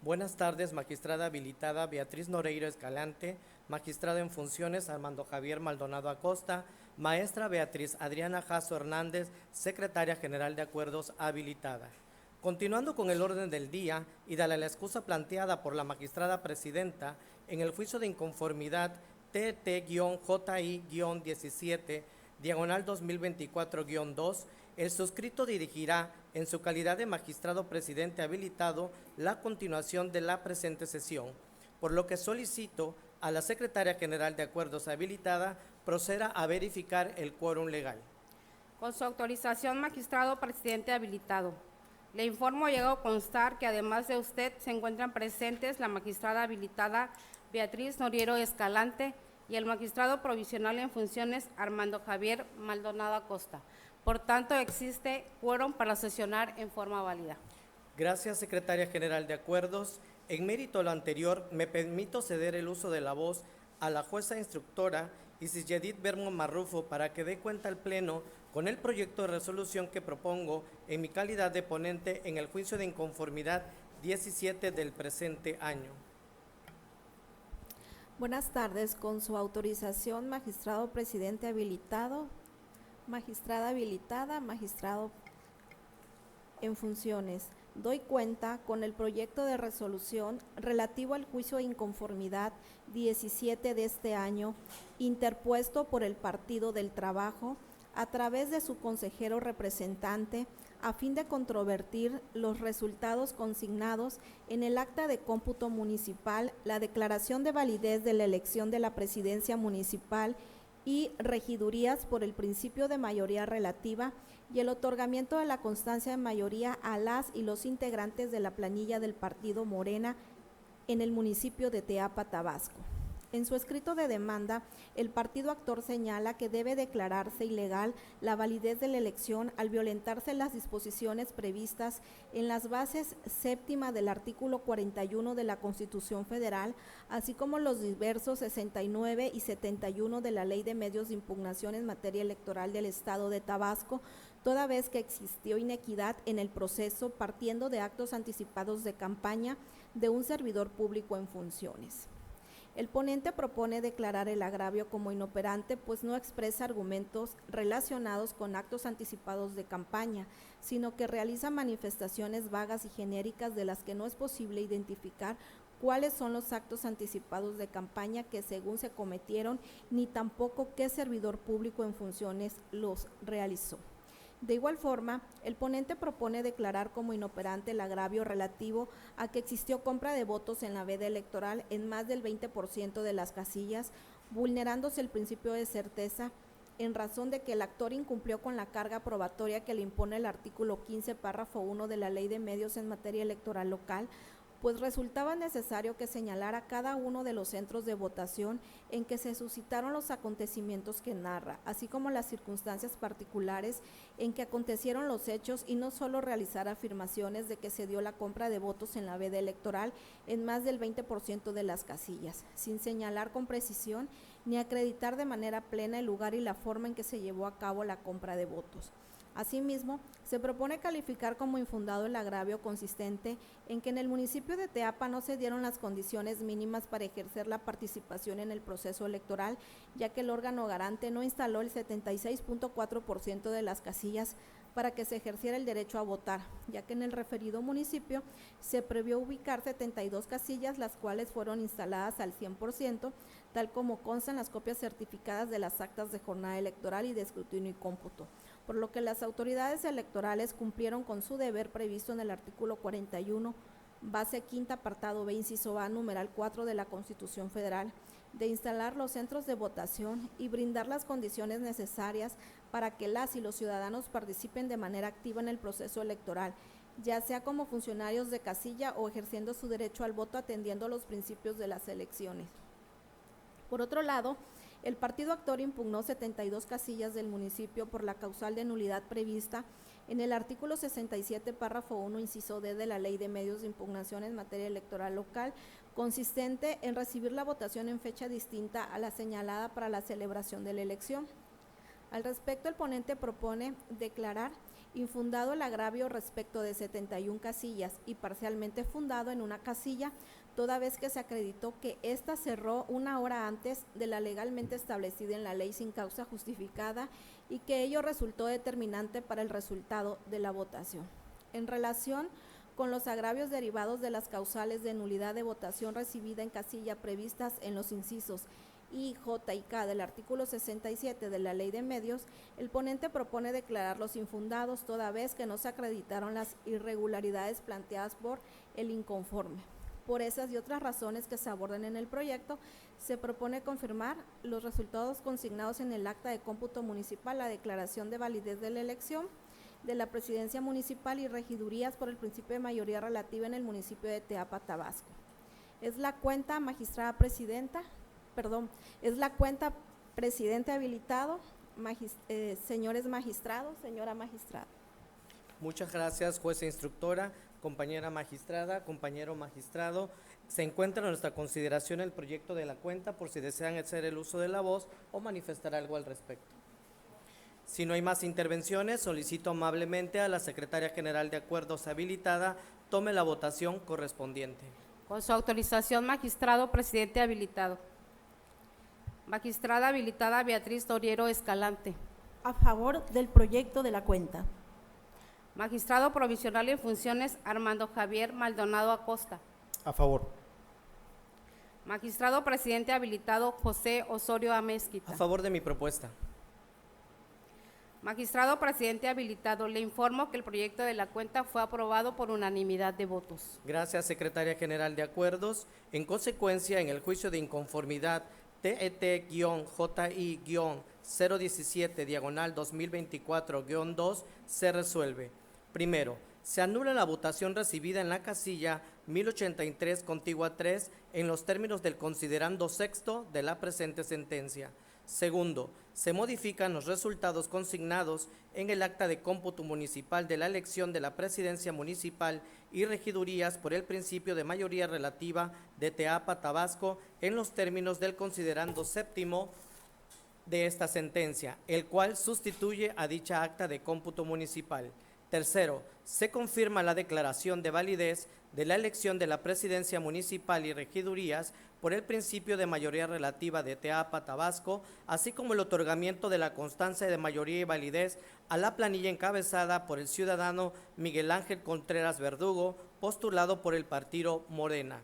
Buenas tardes, magistrada habilitada Beatriz Noreiro Escalante, magistrado en funciones Armando Javier Maldonado Acosta, maestra Beatriz Adriana Jasso Hernández, secretaria general de acuerdos habilitada. Continuando con el orden del día y dada la excusa planteada por la magistrada presidenta en el juicio de inconformidad TT-JI-17, diagonal 2024-2, el suscrito dirigirá, en su calidad de magistrado presidente habilitado, la continuación de la presente sesión, por lo que solicito a la secretaria general de acuerdos habilitada proceda a verificar el quórum legal. Con su autorización, magistrado presidente habilitado. Le informo, llegó a constar que además de usted se encuentran presentes la magistrada habilitada Beatriz Noreiro Escalante y el magistrado provisional en funciones Armando Javier Maldonado Acosta. Por tanto, existe quórum para sesionar en forma válida. Gracias, secretaria general de acuerdos. En mérito a lo anterior, me permito ceder el uso de la voz a la jueza instructora Isis Yedid Bermo Marrufo para que dé cuenta al Pleno con el proyecto de resolución que propongo en mi calidad de ponente en el juicio de inconformidad 17 del presente año. Buenas tardes, con su autorización, magistrado presidente habilitado, magistrada habilitada, magistrado en funciones. Doy cuenta con el proyecto de resolución relativo al juicio de inconformidad 17 de este año, interpuesto por el Partido del Trabajo a través de su consejero representante, a fin de controvertir los resultados consignados en el acta de cómputo municipal, la declaración de validez de la elección de la presidencia municipal y regidurías por el principio de mayoría relativa y el otorgamiento de la constancia de mayoría a las y los integrantes de la planilla del Partido Morena en el municipio de Teapa, Tabasco. En su escrito de demanda, el partido actor señala que debe declararse ilegal la validez de la elección al violentarse las disposiciones previstas en las bases séptima del artículo 41 de la Constitución Federal, así como los diversos 69 y 71 de la Ley de Medios de Impugnación en materia electoral del Estado de Tabasco, toda vez que existió inequidad en el proceso partiendo de actos anticipados de campaña de un servidor público en funciones. El ponente propone declarar el agravio como inoperante, pues no expresa argumentos relacionados con actos anticipados de campaña, sino que realiza manifestaciones vagas y genéricas de las que no es posible identificar cuáles son los actos anticipados de campaña que según se cometieron, ni tampoco qué servidor público en funciones los realizó. De igual forma, el ponente propone declarar como inoperante el agravio relativo a que existió compra de votos en la veda electoral en más del 20% de las casillas, vulnerándose el principio de certeza en razón de que el actor incumplió con la carga probatoria que le impone el artículo 15, párrafo 1 de la Ley de Medios en materia electoral local, pues resultaba necesario que señalara cada uno de los centros de votación en que se suscitaron los acontecimientos que narra, así como las circunstancias particulares en que acontecieron los hechos y no solo realizar afirmaciones de que se dio la compra de votos en la veda electoral en más del 20% de las casillas, sin señalar con precisión ni acreditar de manera plena el lugar y la forma en que se llevó a cabo la compra de votos. Asimismo, se propone calificar como infundado el agravio consistente en que en el municipio de Teapa no se dieron las condiciones mínimas para ejercer la participación en el proceso electoral, ya que el órgano garante no instaló el 76.4% de las casillas para que se ejerciera el derecho a votar, ya que en el referido municipio se previó ubicar 72 casillas, las cuales fueron instaladas al 100%, tal como constan las copias certificadas de las actas de jornada electoral y de escrutinio y cómputo, por lo que las autoridades electorales cumplieron con su deber previsto en el artículo 41, base quinta, apartado B, inciso A, numeral 4 de la Constitución Federal, de instalar los centros de votación y brindar las condiciones necesarias para que las y los ciudadanos participen de manera activa en el proceso electoral, ya sea como funcionarios de casilla o ejerciendo su derecho al voto atendiendo los principios de las elecciones. Por otro lado, el partido actor impugnó 72 casillas del municipio por la causal de nulidad prevista en el artículo 67, párrafo 1, inciso D de la Ley de Medios de Impugnación en materia electoral local, consistente en recibir la votación en fecha distinta a la señalada para la celebración de la elección. Al respecto, el ponente propone declarar infundado el agravio respecto de 71 casillas y parcialmente fundado en una casilla, toda vez que se acreditó que ésta cerró una hora antes de la legalmente establecida en la ley sin causa justificada y que ello resultó determinante para el resultado de la votación. En relación con los agravios derivados de las causales de nulidad de votación recibida en casilla previstas en los incisos I, J y K del artículo 67 de la Ley de Medios, el ponente propone declararlos infundados toda vez que no se acreditaron las irregularidades planteadas por el inconforme. Por esas y otras razones que se abordan en el proyecto, se propone confirmar los resultados consignados en el acta de cómputo municipal, la declaración de validez de la elección de la presidencia municipal y regidurías por el principio de mayoría relativa en el municipio de Teapa, Tabasco. Es la cuenta presidente habilitado, señores magistrados, señora magistrada. Muchas gracias, jueza instructora, compañera magistrada, compañero magistrado. Se encuentra a nuestra consideración el proyecto de la cuenta por si desean hacer el uso de la voz o manifestar algo al respecto. Si no hay más intervenciones, solicito amablemente a la secretaria general de acuerdos habilitada tome la votación correspondiente. Con su autorización, magistrado presidente habilitado. Magistrada habilitada Beatriz Noriero Escalante. A favor del proyecto de la cuenta. Magistrado provisional en funciones Armando Javier Maldonado Acosta. A favor. Magistrado presidente habilitado José Osorio Amezquita. A favor de mi propuesta. Magistrado presidente habilitado, le informo que el proyecto de la cuenta fue aprobado por unanimidad de votos. Gracias, secretaria general de acuerdos. En consecuencia, en el juicio de inconformidad TET-JI-017/2024-2 se resuelve. Primero, Se anula la votación recibida en la casilla 1083 contigua 3 en los términos del considerando sexto de la presente sentencia. Segundo, se modifican los resultados consignados en el acta de cómputo municipal de la elección de la presidencia municipal y regidurías por el principio de mayoría relativa de Teapa, Tabasco, en los términos del considerando séptimo de esta sentencia, el cual sustituye a dicha acta de cómputo municipal. Tercero, se confirma la declaración de validez de la elección de la presidencia municipal y regidurías por el principio de mayoría relativa de Teapa, Tabasco, así como el otorgamiento de la constancia de mayoría y validez a la planilla encabezada por el ciudadano Miguel Ángel Contreras Verdugo, postulado por el partido Morena.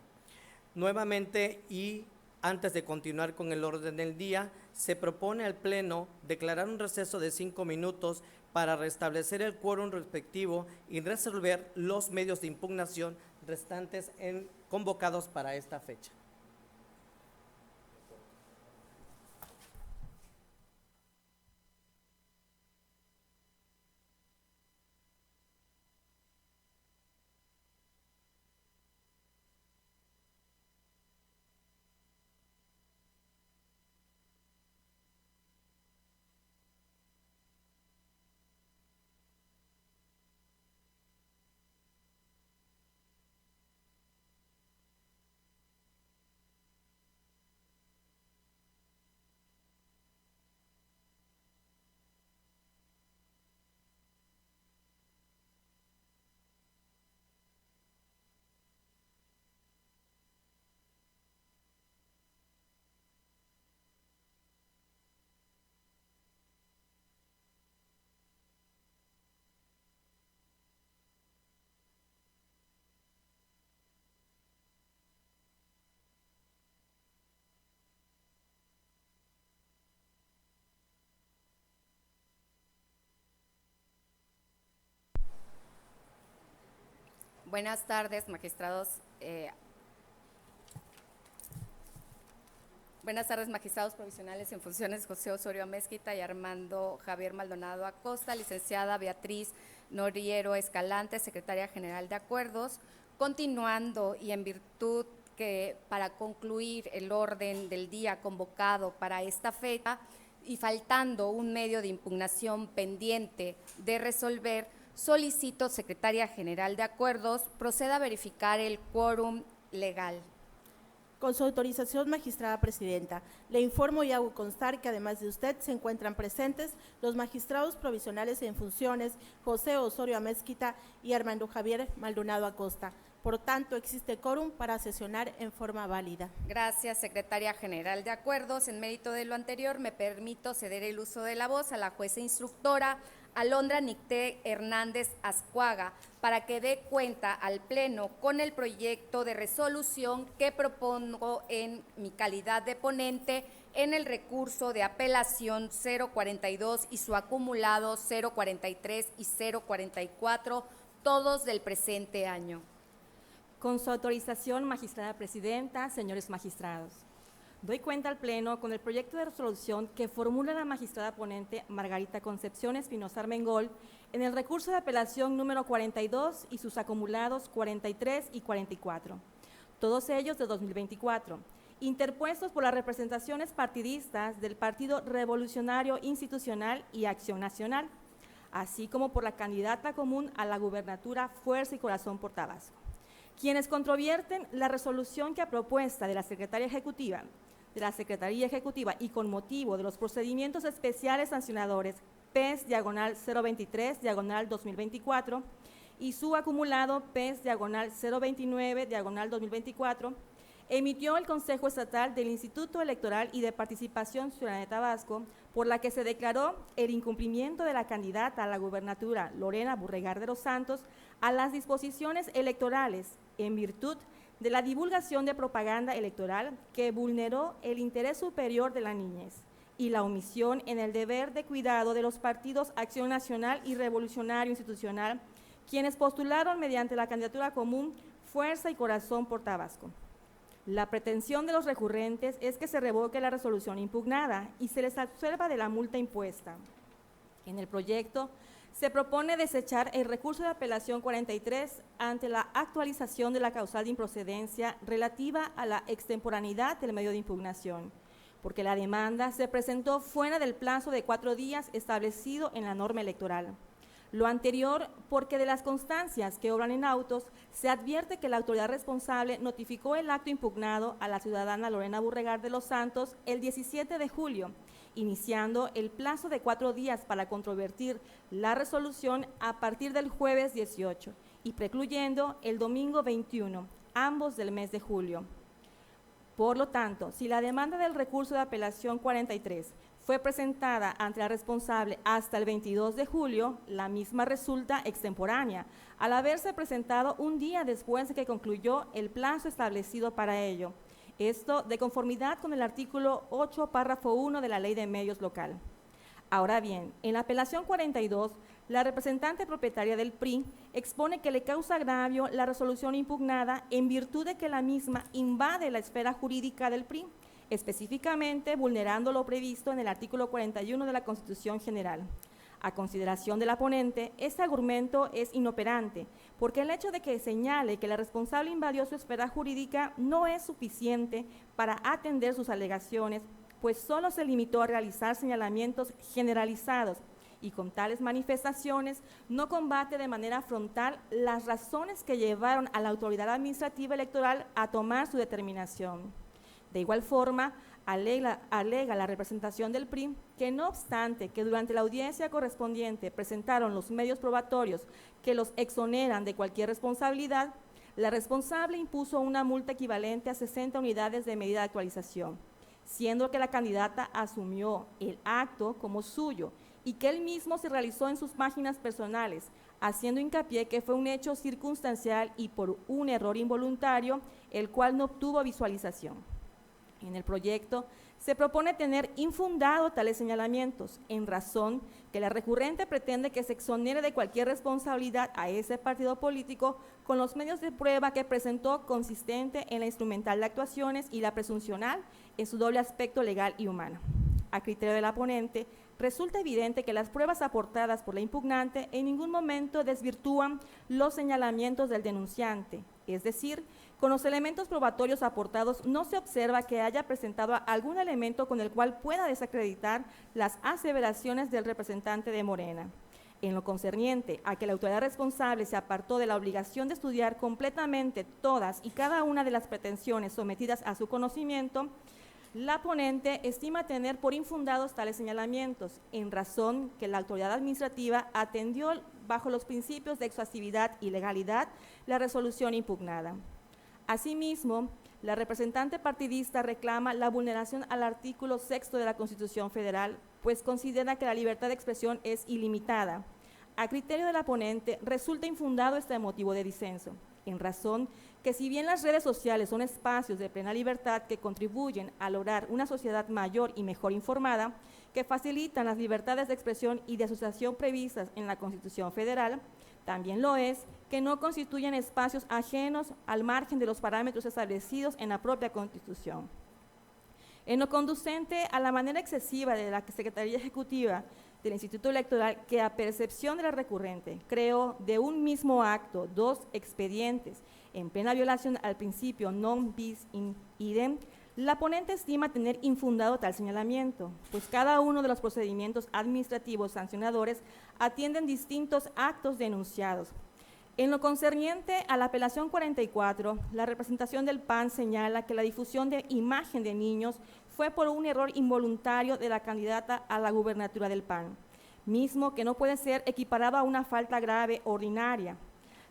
Nuevamente, y antes de continuar con el orden del día, se propone al Pleno declarar un receso de 5 minutos para restablecer el quórum respectivo y resolver los medios de impugnación restantes convocados para esta fecha. Buenas tardes, magistrados. Buenas tardes, magistrados provisionales en funciones José Osorio Amezquita y Armando Javier Maldonado Acosta, licenciada Beatriz Noriero Escalante, secretaria general de Acuerdos. Continuando y en virtud que para concluir el orden del día convocado para esta fecha y faltando un medio de impugnación pendiente de resolver, solicito, secretaria general de Acuerdos, proceda a verificar el quórum legal. Con su autorización, magistrada presidenta, le informo y hago constar que además de usted se encuentran presentes los magistrados provisionales en funciones José Osorio Amezquita y Armando Javier Maldonado Acosta. Por tanto, existe quórum para sesionar en forma válida. Gracias, secretaria general de Acuerdos. En mérito de lo anterior, me permito ceder el uso de la voz a la jueza instructora Alondra Nicté Hernández Azcuaga para que dé cuenta al Pleno con el proyecto de resolución que propongo en mi calidad de ponente en el recurso de apelación 042 y su acumulado 043 y 044, todos del presente año. Con su autorización, magistrada presidenta, señores magistrados, doy cuenta al Pleno con el proyecto de resolución que formula la magistrada ponente Margarita Concepción Espinosa Armengol en el recurso de apelación número 42 y sus acumulados 43 y 44, todos ellos de 2024, interpuestos por las representaciones partidistas del Partido Revolucionario Institucional y Acción Nacional, así como por la candidata común a la gubernatura Fuerza y Corazón por Tabasco, quienes controvierten la resolución que a propuesta de la Secretaría Ejecutiva y con motivo de los procedimientos especiales sancionadores PES/023/2024 y su acumulado PES/029/2024, emitió el Consejo Estatal del Instituto Electoral y de Participación Ciudadana de Tabasco, por la que se declaró el incumplimiento de la candidata a la gubernatura Lorena Burregar de los Santos a las disposiciones electorales en virtud de la divulgación de propaganda electoral que vulneró el interés superior de la niñez y la omisión en el deber de cuidado de los partidos Acción Nacional y Revolucionario Institucional, quienes postularon mediante la candidatura común Fuerza y Corazón por Tabasco. La pretensión de los recurrentes es que se revoque la resolución impugnada y se les absuelva de la multa impuesta. En el proyecto se propone desechar el recurso de apelación 43 ante la actualización de la causal de improcedencia relativa a la extemporaneidad del medio de impugnación, porque la demanda se presentó fuera del plazo de 4 días establecido en la norma electoral. Lo anterior porque de las constancias que obran en autos se advierte que la autoridad responsable notificó el acto impugnado a la ciudadana Lorena Burregar de los Santos el 17 de julio, iniciando el plazo de 4 días para controvertir la resolución a partir del jueves 18 y precluyendo el domingo 21, ambos del mes de julio. Por lo tanto, si la demanda del recurso de apelación 43 fue presentada ante la responsable hasta el 22 de julio, la misma resulta extemporánea, al haberse presentado un día después de que concluyó el plazo establecido para ello. Esto de conformidad con el artículo 8, párrafo 1 de la Ley de Medios Local. Ahora bien, en la apelación 42, la representante propietaria del PRI expone que le causa agravio la resolución impugnada en virtud de que la misma invade la esfera jurídica del PRI, específicamente vulnerando lo previsto en el artículo 41 de la Constitución General. A consideración de la ponente, este argumento es inoperante, porque el hecho de que señale que la responsable invadió su esfera jurídica no es suficiente para atender sus alegaciones, pues solo se limitó a realizar señalamientos generalizados y con tales manifestaciones no combate de manera frontal las razones que llevaron a la autoridad administrativa electoral a tomar su determinación. De igual forma, alega la representación del PRI que no obstante que durante la audiencia correspondiente presentaron los medios probatorios que los exoneran de cualquier responsabilidad, la responsable impuso una multa equivalente a 60 unidades de medida de actualización, siendo que la candidata asumió el acto como suyo y que él mismo se realizó en sus páginas personales, haciendo hincapié que fue un hecho circunstancial y por un error involuntario, el cual no obtuvo visualización. En el proyecto se propone tener infundado tales señalamientos, en razón que la recurrente pretende que se exonere de cualquier responsabilidad a ese partido político con los medios de prueba que presentó consistente en la instrumental de actuaciones y la presuncional en su doble aspecto legal y humano. A criterio de la ponente, resulta evidente que las pruebas aportadas por la impugnante en ningún momento desvirtúan los señalamientos del denunciante, es decir, con los elementos probatorios aportados no se observa que haya presentado algún elemento con el cual pueda desacreditar las aseveraciones del representante de Morena. En lo concerniente a que la autoridad responsable se apartó de la obligación de estudiar completamente todas y cada una de las pretensiones sometidas a su conocimiento, la ponente estima tener por infundados tales señalamientos, en razón que la autoridad administrativa atendió bajo los principios de exhaustividad y legalidad la resolución impugnada. Asimismo, la representante partidista reclama la vulneración al artículo 6 de la Constitución Federal, pues considera que la libertad de expresión es ilimitada. A criterio de la ponente, resulta infundado este motivo de disenso, en razón que si bien las redes sociales son espacios de plena libertad que contribuyen a lograr una sociedad mayor y mejor informada, que facilitan las libertades de expresión y de asociación previstas en la Constitución Federal, también lo es que no constituyen espacios ajenos al margen de los parámetros establecidos en la propia Constitución. En lo conducente a la manera excesiva de la Secretaría Ejecutiva del Instituto Electoral, que a percepción de la recurrente creó de un mismo acto 2 expedientes en plena violación al principio non bis in idem, la ponente estima tener infundado tal señalamiento, pues cada uno de los procedimientos administrativos sancionadores atienden distintos actos denunciados. En lo concerniente a la apelación 44, la representación del PAN señala que la difusión de imagen de niños fue por un error involuntario de la candidata a la gubernatura del PAN, mismo que no puede ser equiparado a una falta grave ordinaria.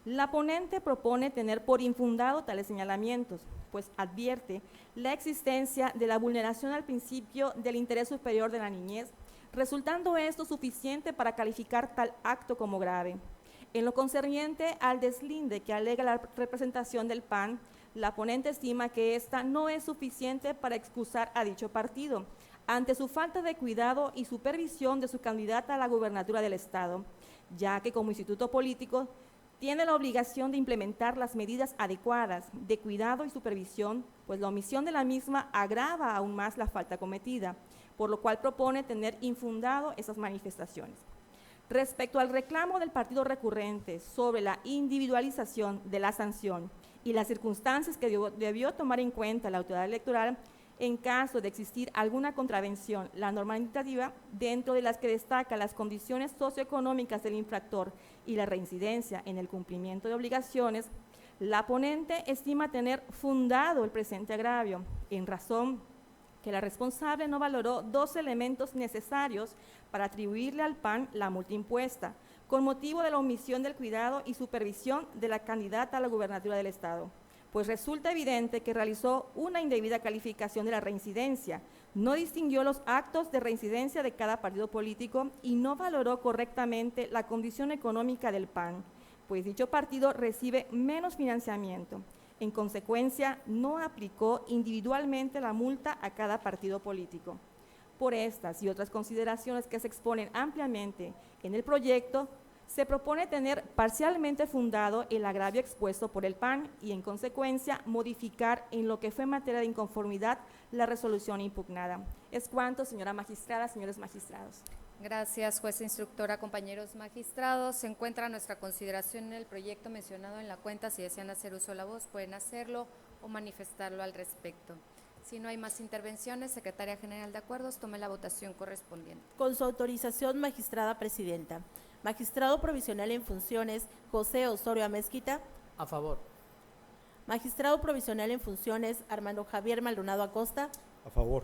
La ponente propone tener por infundado tales señalamientos, pues advierte la existencia de la vulneración al principio del interés superior de la niñez, resultando esto suficiente para calificar tal acto como grave. En lo concerniente al deslinde que alega la representación del PAN, la ponente estima que esta no es suficiente para excusar a dicho partido ante su falta de cuidado y supervisión de su candidata a la gubernatura del Estado, ya que como instituto político tiene la obligación de implementar las medidas adecuadas de cuidado y supervisión, pues la omisión de la misma agrava aún más la falta cometida, por lo cual propone tener infundado esas manifestaciones. Respecto al reclamo del partido recurrente sobre la individualización de la sanción y las circunstancias que debió tomar en cuenta la autoridad electoral en caso de existir alguna contravención, la normativa, dentro de las que destaca las condiciones socioeconómicas del infractor y la reincidencia en el cumplimiento de obligaciones, la ponente estima tener fundado el presente agravio, en razón que la responsable no valoró dos elementos necesarios para atribuirle al PAN la multa impuesta, con motivo de la omisión del cuidado y supervisión de la candidata a la gubernatura del Estado, pues resulta evidente que realizó una indebida calificación de la reincidencia, no distinguió los actos de reincidencia de cada partido político y no valoró correctamente la condición económica del PAN, pues dicho partido recibe menos financiamiento. En consecuencia, no aplicó individualmente la multa a cada partido político. Por estas y otras consideraciones que se exponen ampliamente en el proyecto, se propone tener parcialmente fundado el agravio expuesto por el PAN y, en consecuencia, modificar en lo que fue materia de inconformidad la resolución impugnada. Es cuanto, señora magistrada, señores magistrados. Gracias, jueza instructora, compañeros magistrados. Se encuentra a nuestra consideración en el proyecto mencionado en la cuenta. Si desean hacer uso de la voz, pueden hacerlo o manifestarlo al respecto. Si no hay más intervenciones, Secretaria General de Acuerdos, tome la votación correspondiente. Con su autorización, magistrada presidenta. Magistrado provisional en funciones, José Osorio Amezquita. A favor. Magistrado provisional en funciones, Armando Javier Maldonado Acosta. A favor.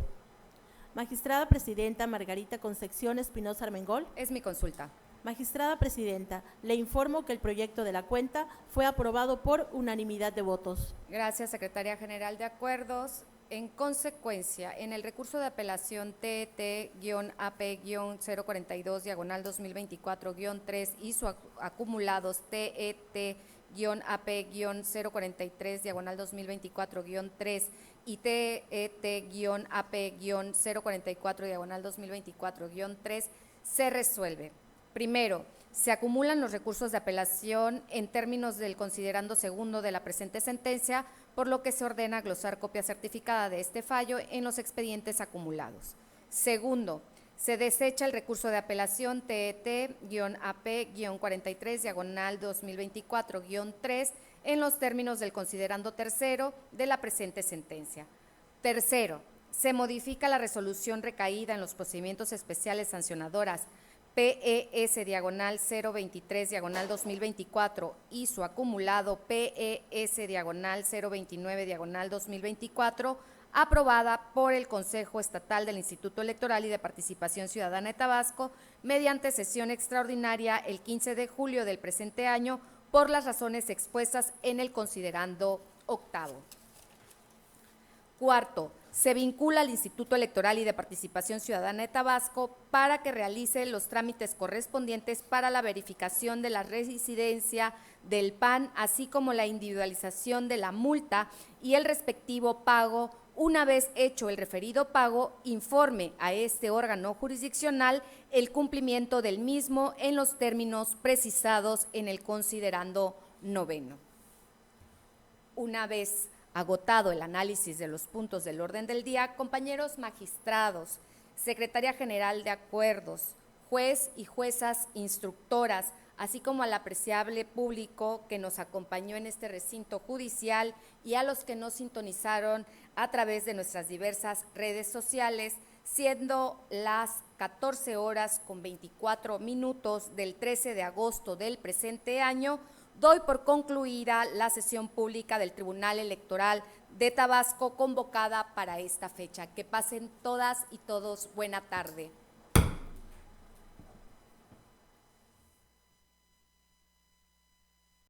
Magistrada presidenta, Margarita Concepción Espinosa Armengol. Es mi consulta. Magistrada presidenta, le informo que el proyecto de la cuenta fue aprobado por unanimidad de votos. Gracias, Secretaria General de Acuerdos. En consecuencia, en el recurso de apelación TET-AP-042-2024-3 y sus acumulados TET-AP-043-2024-3 y TET-AP-044-2024-3 se resuelve. Primero, se acumulan los recursos de apelación en términos del considerando segundo de la presente sentencia, por lo que se ordena glosar copia certificada de este fallo en los expedientes acumulados. Segundo, se desecha el recurso de apelación TET-AP-43-2024-3 en los términos del considerando tercero de la presente sentencia. Tercero, se modifica la resolución recaída en los procedimientos especiales sancionadoras PES-023-2024 y su acumulado PES-029-2024, aprobada por el Consejo Estatal del Instituto Electoral y de Participación Ciudadana de Tabasco mediante sesión extraordinaria el 15 de julio del presente año por las razones expuestas en el considerando octavo. Cuarto, se vincula al Instituto Electoral y de Participación Ciudadana de Tabasco para que realice los trámites correspondientes para la verificación de la residencia del PAN, así como la individualización de la multa y el respectivo pago. Una vez hecho el referido pago, informe a este órgano jurisdiccional el cumplimiento del mismo en los términos precisados en el considerando noveno. Una vez agotado el análisis de los puntos del orden del día, compañeros magistrados, Secretaria General de Acuerdos, juez y juezas instructoras, así como al apreciable público que nos acompañó en este recinto judicial y a los que nos sintonizaron a través de nuestras diversas redes sociales, siendo las 14:24 del 13 de agosto del presente año, doy por concluida la sesión pública del Tribunal Electoral de Tabasco convocada para esta fecha. Que pasen todas y todos buena tarde.